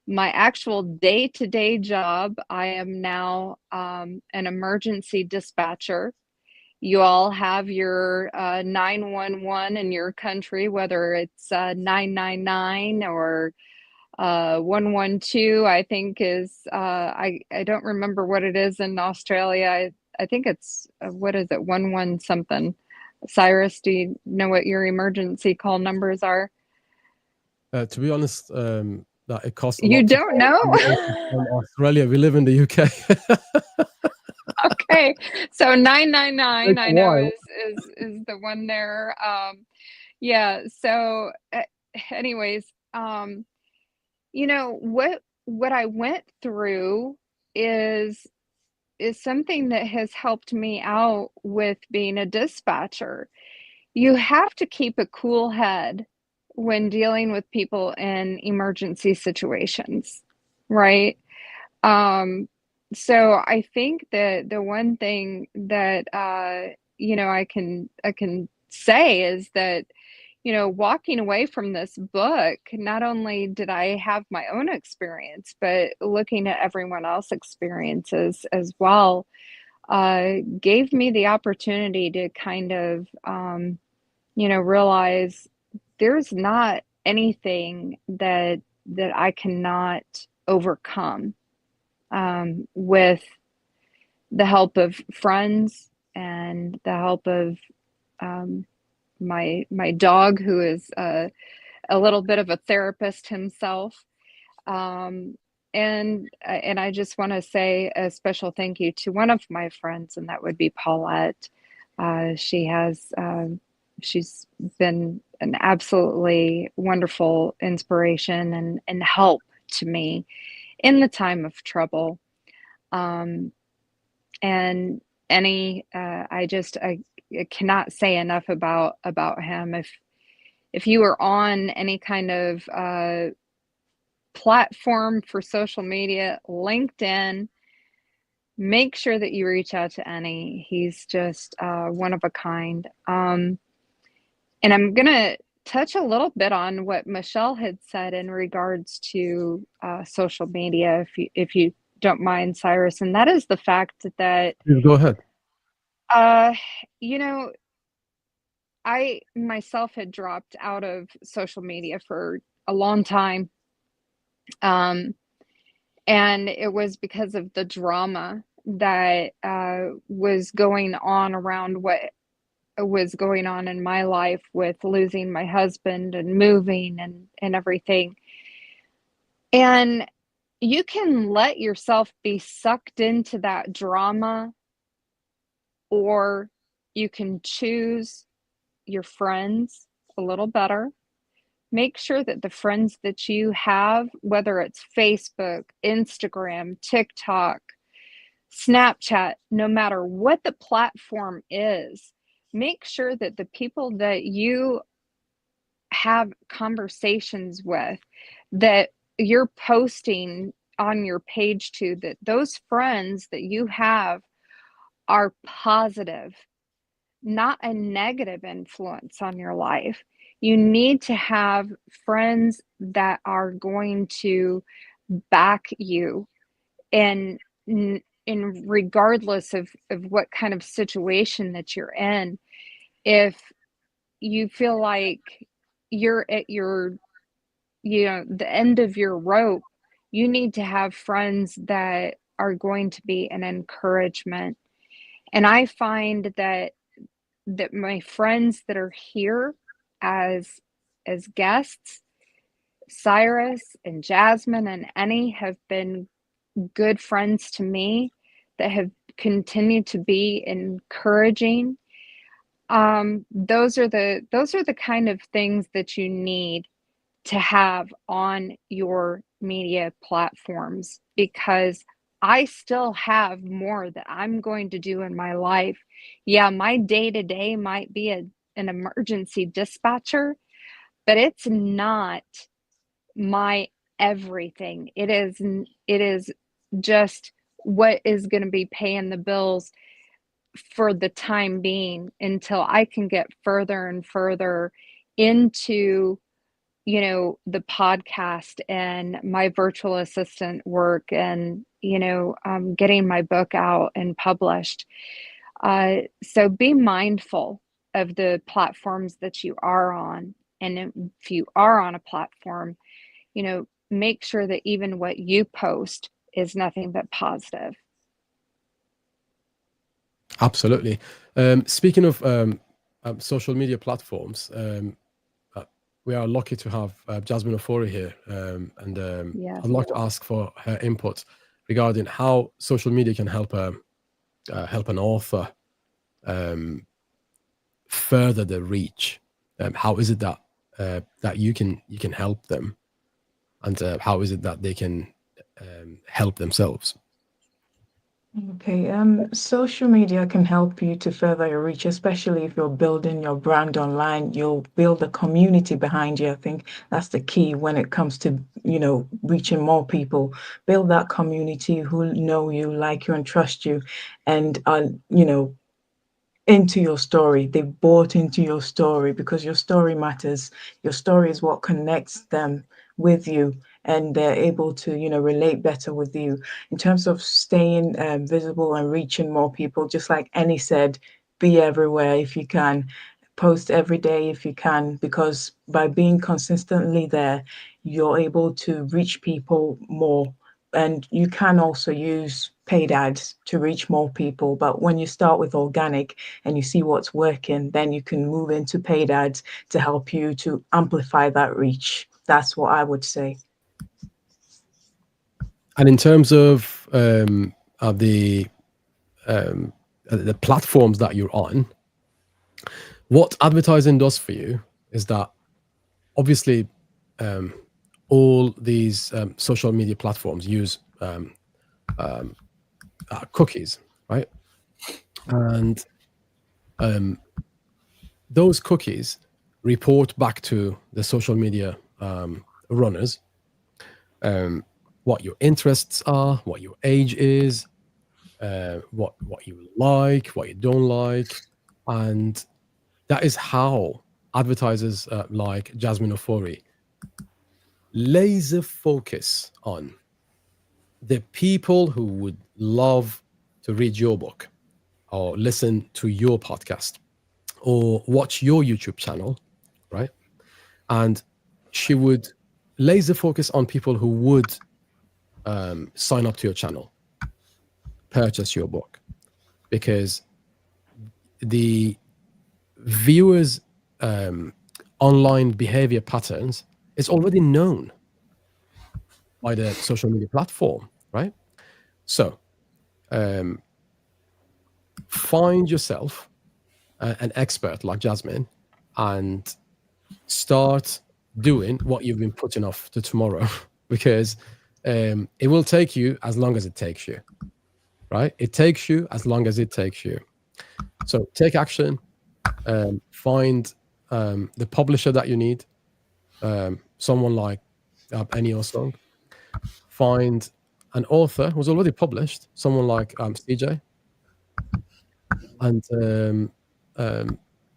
my actual day-to-day job, I am now an emergency dispatcher. You all have your 911 in your country, whether it's 999 or 112, I think is, I don't remember what it is in Australia. I think it's, what is it, 11 something. Cyrus, do you know what your emergency call numbers are? To be honest, that it costs a You lot. don't know? From Australia, we live in the UK. Okay, so 999 I know Why? is the one there. Yeah, so anyways, you know what I went through is something that has helped me out with being a dispatcher. You have to keep a cool head when dealing with people in emergency situations, right? So I think that the one thing that you know, I can say is that, you know, walking away from this book, not only did I have my own experience, but looking at everyone else's experiences as well, gave me the opportunity to kind of, you know, realize there's not anything that I cannot overcome with the help of friends and the help of my dog, who is a little bit of a therapist himself. And I just want to say a special thank you to one of my friends, and that would be Paulette. She's been an absolutely wonderful inspiration and help to me in the time of trouble. And I cannot say enough about him. If you are on any kind of platform for social media, LinkedIn, make sure that you reach out to Annie. He's just one of a kind. And I'm gonna touch a little bit on what Michelle had said in regards to social media, if you don't mind, Cyrus, and that is the fact that Please go ahead. you know, I myself had dropped out of social media for a long time, and it was because of the drama that was going on around what was going on in my life with losing my husband and moving and everything. And you can let yourself be sucked into that drama, or you can choose your friends a little better. Make sure that the friends that you have, whether it's Facebook, Instagram, TikTok, Snapchat, no matter what the platform is, make sure that the people that you have conversations with, that you're posting on your page to, that those friends that you have are positive, not a negative influence on your life. You need to have friends that are going to back you in regardless of what kind of situation that you're in. If you feel like you're at your, the end of your rope, you need to have friends that are going to be an encouragement. And I find that my friends that are here as guests, Cyrus and Jasmine and Annie, have been good friends to me that have continued to be encouraging. Those are the kind of things that you need to have on your media platforms, because I still have more that I'm going to do in my life. Yeah, my day-to-day might be an emergency dispatcher, but it's not my everything. It is just what is going to be paying the bills for the time being, until I can get further and further into the podcast and my virtual assistant work, and getting my book out and published. So be mindful of the platforms that you are on, and if you are on a platform, make sure that even what you post is nothing but positive. Absolutely. Speaking of social media platforms, we are lucky to have Jasmine Ofori here, and Yes. I'd like to ask for her input regarding how social media can help an author further the reach. How is it that that you can help them, and how is it that they can help themselves? Okay, social media can help you to further your reach, especially if you're building your brand online. You'll build a community behind you. I think that's the key when it comes to, reaching more people. Build that community who know you, like you, and trust you, and are, into your story. They bought into your story because your story matters. Your story is what connects them with you, and they're able to, relate better with you. In terms of staying visible and reaching more people, just like Annie said, be everywhere if you can. Post every day if you can, because by being consistently there, you're able to reach people more. And you can also use paid ads to reach more people. But when you start with organic and you see what's working, then you can move into paid ads to help you to amplify that reach. That's what I would say. And in terms of the platforms that you're on, what advertising does for you is that obviously all these social media platforms use cookies, right? And those cookies report back to the social media runners what your interests are, what your age is, what you like, what you don't like, and that is how advertisers like Jasmine Ofori laser focus on the people who would love to read your book or listen to your podcast or watch your YouTube channel, right? And she would laser focus on people who would sign up to your channel, purchase your book, because the viewers' online behavior patterns is already known by the social media platform, right? So find yourself an expert like Jasmine and start doing what you've been putting off to tomorrow, because it will take you as long as it takes you, right? It takes you as long as it takes you. So take action, find the publisher that you need, someone like Ennio Song. Find an author who's already published, someone like CJ, and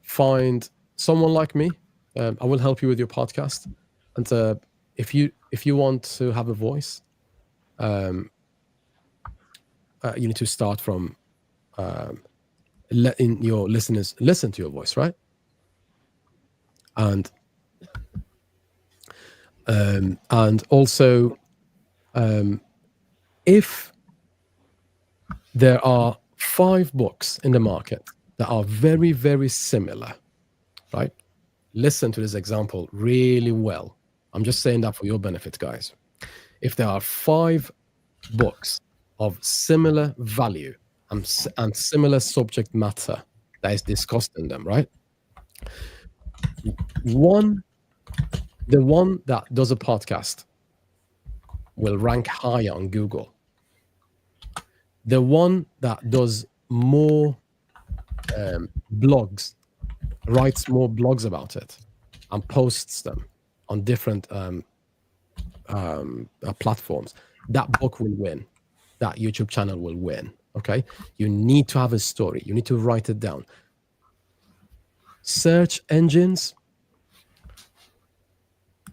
find someone like me. I will help you with your podcast. And if you want to have a voice, you need to start from letting your listeners listen to your voice, right? And also, if there are 5 books in the market that are very, very similar, right? Listen to this example really well. I'm just saying that for your benefit, guys. If there are 5 books of similar value and similar subject matter that is discussed in them, right? The one that does a podcast will rank higher on Google. The one that does more blogs, writes more blogs about it, and posts them on different platforms, that book will win. That YouTube channel will win. Okay? You need to have a story. You need to write it down. Search engines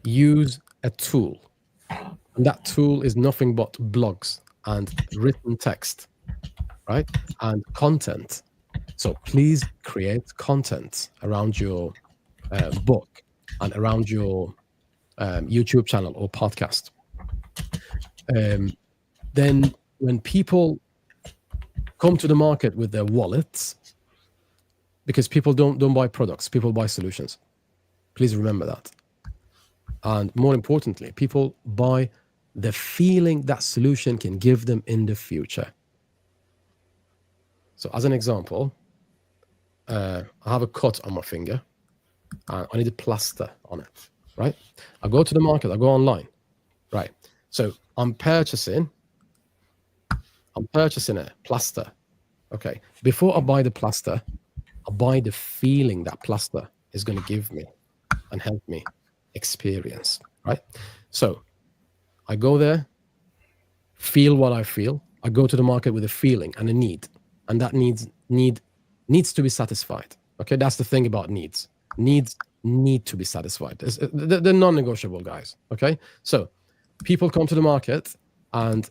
use a tool, and that tool is nothing but blogs and written text, right? And content. So please create content around your book and around your YouTube channel or podcast. Then when people come to the market with their wallets, because people don't buy products, people buy solutions. Please remember that. And more importantly, people buy the feeling that solution can give them in the future. So as an example, I have a cut on my finger and I need a plaster on it, right? I go to the market, I go online, right? So I'm purchasing a plaster. Okay. Before I buy the plaster, I buy the feeling that plaster is going to give me and help me experience, right? So I go there, feel what I feel. I go to the market with a feeling and a need, and that needs to be satisfied. Okay, that's the thing about needs. Needs need to be satisfied. They're non-negotiable, guys. Okay, so people come to the market and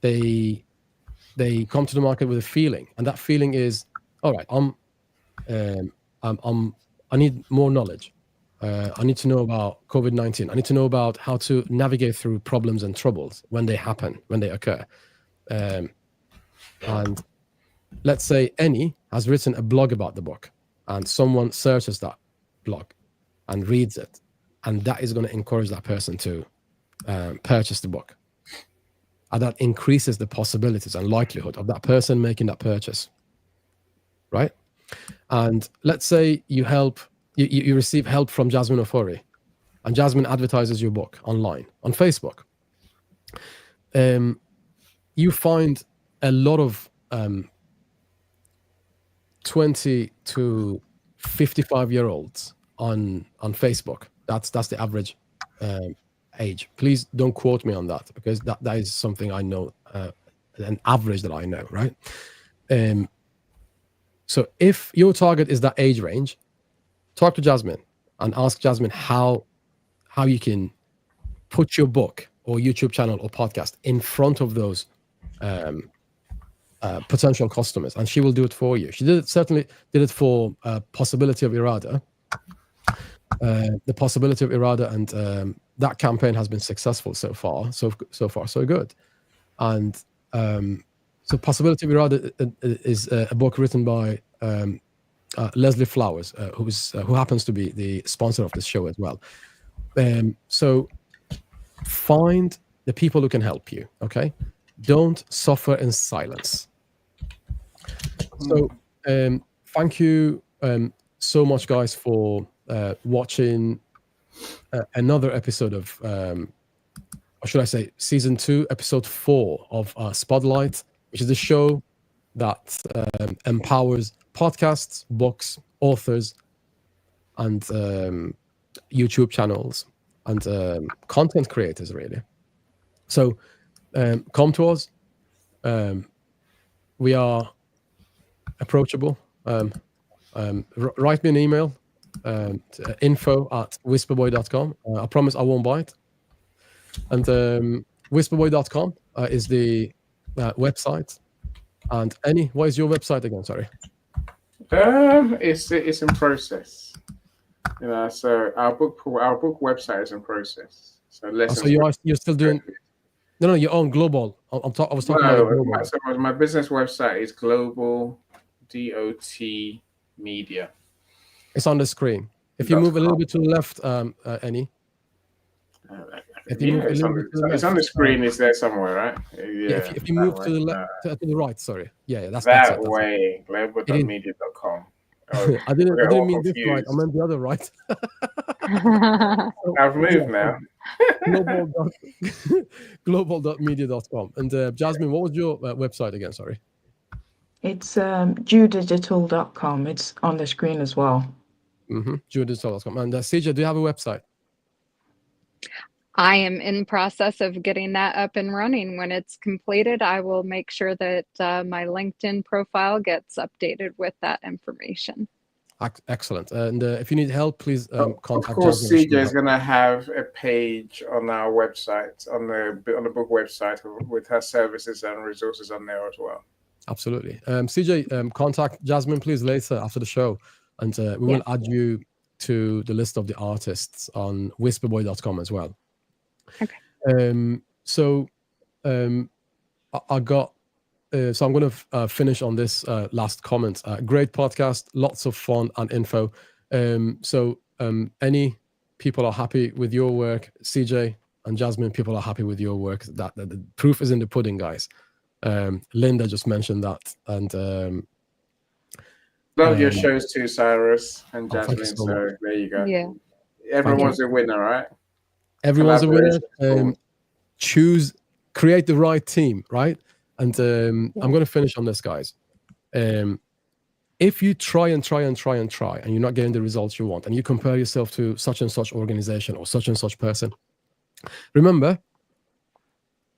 they come to the market with a feeling, and that feeling is, all right, I need more knowledge. I need to know about COVID-19. I need to know about how to navigate through problems and troubles when they happen, when they occur. And let's say Annie has written a blog about the book, and someone searches that blog and reads it, and that is going to encourage that person to purchase the book. And that increases the possibilities and likelihood of that person making that purchase, right? And let's say you receive help from Jasmine Ofori, and Jasmine advertises your book online on Facebook. You find a lot of 20 to 55-year-olds on Facebook. That's the average age. Please don't quote me on that, because that is something I know, an average that I know, right? So if your target is that age range, talk to Jasmine and ask Jasmine how you can put your book or YouTube channel or podcast in front of those potential customers, and she will do it for you. She certainly did it for Possibility of Irada. The Possibility of Irada, and that campaign has been successful so far. So far, so good. And so Possibility of Irada is a book written by Leslie Flowers, who happens to be the sponsor of this show as well. So find the people who can help you. Okay, don't suffer in silence. So thank you so much, guys, for watching another episode of, or should I say, season 2, episode 4 of Spotlight, which is the show that empowers podcasts, books, authors, and YouTube channels and content creators, really. So come to us. We are approachable. Write me an email, info@whisperboy.com. I promise I won't bite. And whisperboy.com is the website. And what is your website again? Sorry. It's in process. So our book website is in process. So you're still doing. No, your own global. I was talking about global. So my business website is Global Media. It's on the screen. If you move a little bit to the left, Annie. It's on the screen. It's there somewhere, right? Yeah. If you move to the left, to the right. Sorry. Yeah, that's that way. Global.media.com. I didn't mean this right. I meant the other right. I've moved now. Global.media.com. And Jasmine, what was your website again? Sorry. It's jewdigital.com. It's on the screen as well. Jewdigital.com. And CJ, do you have a website? I am in process of getting that up and running. When it's completed, I will make sure that my LinkedIn profile gets updated with that information. Excellent. And if you need help, please contact. Of course, CJ is going to have a page on our website, on the book website, with her services and resources on there as well. Absolutely. CJ, contact Jasmine, please, later after the show, and we will add you to the list of the artists on whisperboy.com as well. Okay. So I got. So I'm going to finish on this last comment. Great podcast, lots of fun and info. So any people are happy with your work, CJ and Jasmine, people are happy with your work. That the proof is in the pudding, guys. Linda just mentioned that, and love your shows too, Cyrus and Jasmine. So there you go. Yeah, everyone's a winner, right? Everyone's a winner. Create the right team, right? And I'm going to finish on this, guys. If you try and you're not getting the results you want, and you compare yourself to such and such organization or such and such person, remember,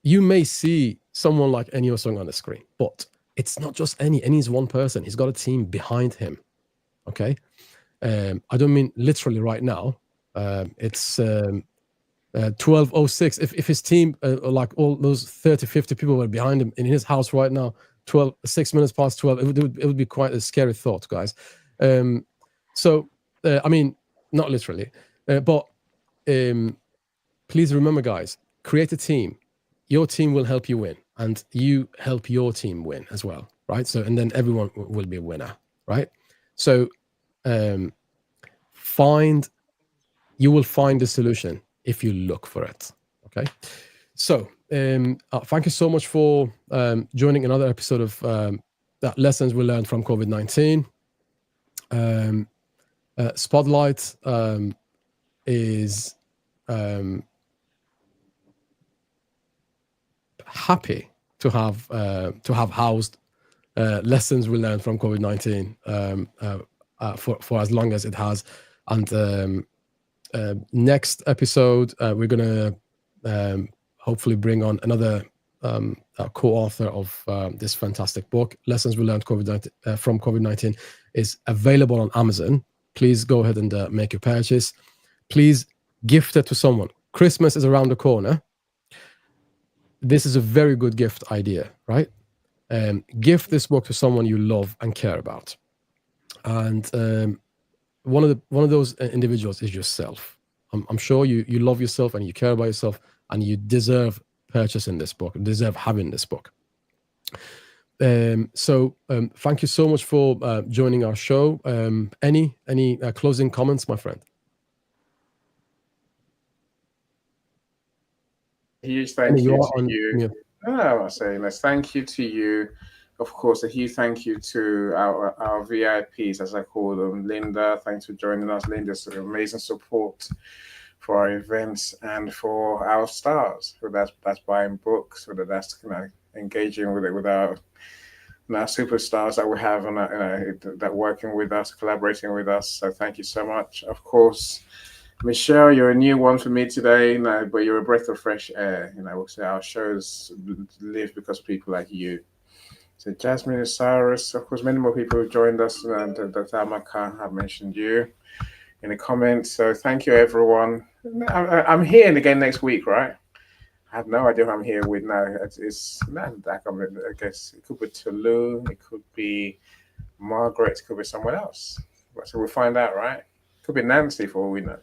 you may see someone like Ennio Song on the screen, but it's not just Ennio. Ennio's one person. He's got a team behind him. Okay? I don't mean literally right now. It's 12:06. If his team, like all those 30, 50 people were behind him in his house right now, 6 minutes past 12, it would be quite a scary thought, guys. So, I mean, not literally, but please remember, guys, create a team. Your team will help you win, and you help your team win as well, right? So, and then everyone will be a winner, right? So, you will find the solution if you look for it. Okay. So thank you so much for joining another episode of that lessons we learned from COVID-19. Spotlight is happy to have housed lessons we learned from COVID-19 for as long as it has. And next episode, we're going to hopefully bring on another co-author of this fantastic book. Lessons we learned from COVID-19 is available on Amazon. please go ahead and make your purchase. Please gift it to someone. Christmas is around the corner. This is a very good gift idea, right? Gift this book to someone you love and care about. And one of those individuals is yourself. I'm sure you love yourself and you care about yourself, and you deserve purchasing this book, deserve having this book. So thank you so much for joining our show. Any closing comments, my friend? Huge thank you to you. Yeah. No, I'm saying this. Thank you to you. Of course, a huge thank you to our VIPs, as I call them. Linda, thanks for joining us. Linda's amazing support for our events and for our stars. Whether that's buying books, whether that's engaging with our superstars that we have and that working with us, collaborating with us. So thank you so much. Of course, Michelle, you're a new one for me today, but you're a breath of fresh air. We'll say our shows live because of people like you. So Jasmine and Cyrus, of course, many more people have joined us, and Dr. Amaka have mentioned you in the comments. So thank you, everyone. I'm here again next week, right? I have no idea who I'm here with now. It's I guess it could be Tulu, it could be Margaret, it could be someone else. So we'll find out, right? It could be Nancy for all we know.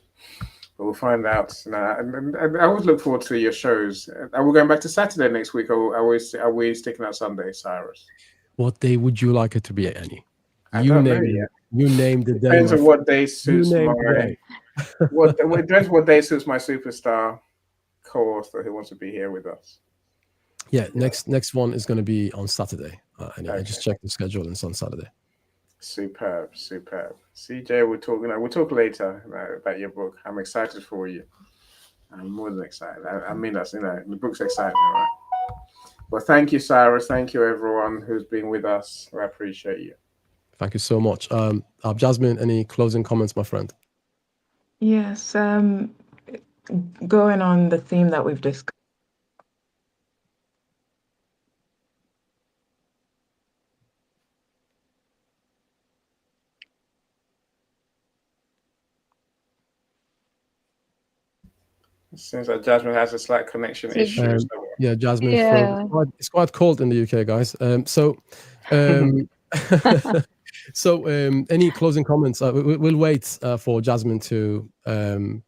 But we'll find out. And I always look forward to your shows. Are we going back to Saturday next week, or are we sticking out Sunday, Cyrus? What day would you like it to be, Annie? You name the day. Depends on what day suits my depends what day suits my superstar co-author who wants to be here with us. Yeah, next one is going to be on Saturday. Anyway, okay. Just check the schedule, and it's on Saturday. Superb. CJ, we'll talk later about your book. I'm excited for you. I'm more than excited. I mean, that's the book's exciting, right? Well, thank you, Cyrus. Thank you, everyone who's been with us. I appreciate you. Thank you so much. Jasmine, any closing comments, my friend? Yes. Going on the theme that we've discussed. It seems like Jasmine has a slight connection issue. Yeah, Jasmine. Yeah. It's quite cold in the UK, guys. Any closing comments? We'll wait for Jasmine to come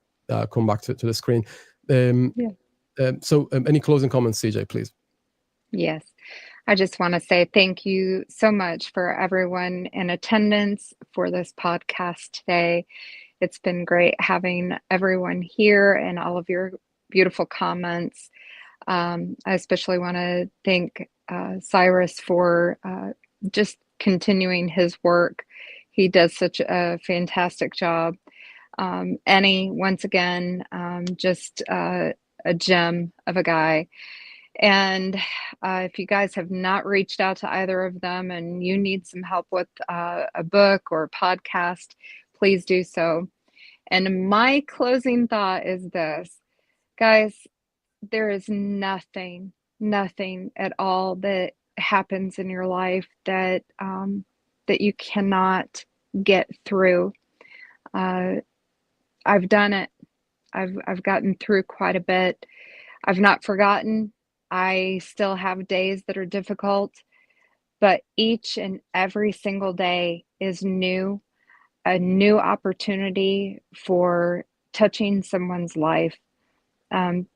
back to the screen. Any closing comments, CJ, please? Yes. I just want to say thank you so much for everyone in attendance for this podcast today. It's been great having everyone here and all of your beautiful comments. I especially want to thank Cyrus for just continuing his work. He does such a fantastic job. Annie, once again, just a gem of a guy. And if you guys have not reached out to either of them and you need some help with a book or a podcast, please do so. And my closing thought is this, guys, there is nothing at all that happens in your life that that you cannot get through. I've done it. I've gotten through quite a bit. I've not forgotten. I still have days that are difficult, but each and every single day is new, a new opportunity for touching someone's life.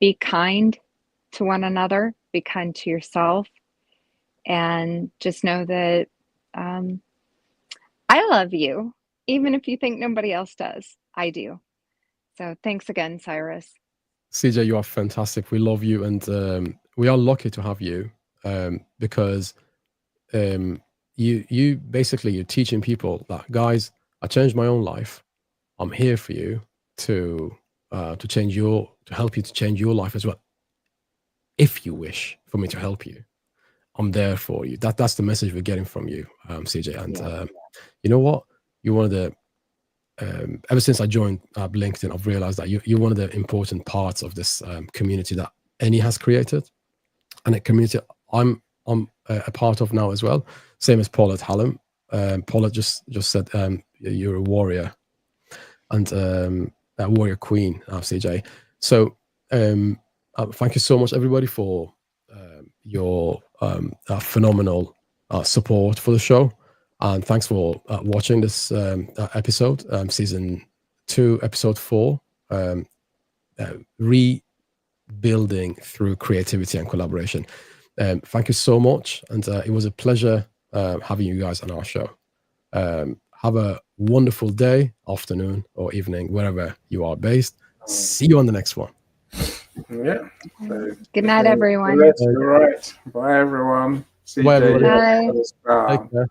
Be kind to one another, be kind to yourself, and just know that I love you, even if you think nobody else does. I do. So thanks again, Cyrus. CJ, you are fantastic. We love you, and we are lucky to have you because you basically, you're teaching people that, guys, I changed my own life. I'm here for you to help you to change your life as well. If you wish for me to help you, I'm there for you. That's the message we're getting from you, CJ. And you know what? You're one of the ever since I joined LinkedIn, I've realized that you're one of the important parts of this community that Annie has created, and a community I'm a part of now as well. Same as Paulette Hallam. Paulette just said you're a warrior and Warrior Queen, CJ. So thank you so much, everybody, for your phenomenal support for the show. And thanks for watching this episode, season 2, episode 4, rebuilding through creativity and collaboration. Thank you so much. And it was a pleasure having you guys on our show. Have a wonderful day, afternoon, or evening, wherever you are based. See you on the next one. Yeah. So, Good night, everyone. All right. Bye, everyone. CJ. Bye, everybody. Bye. Bye. Take care.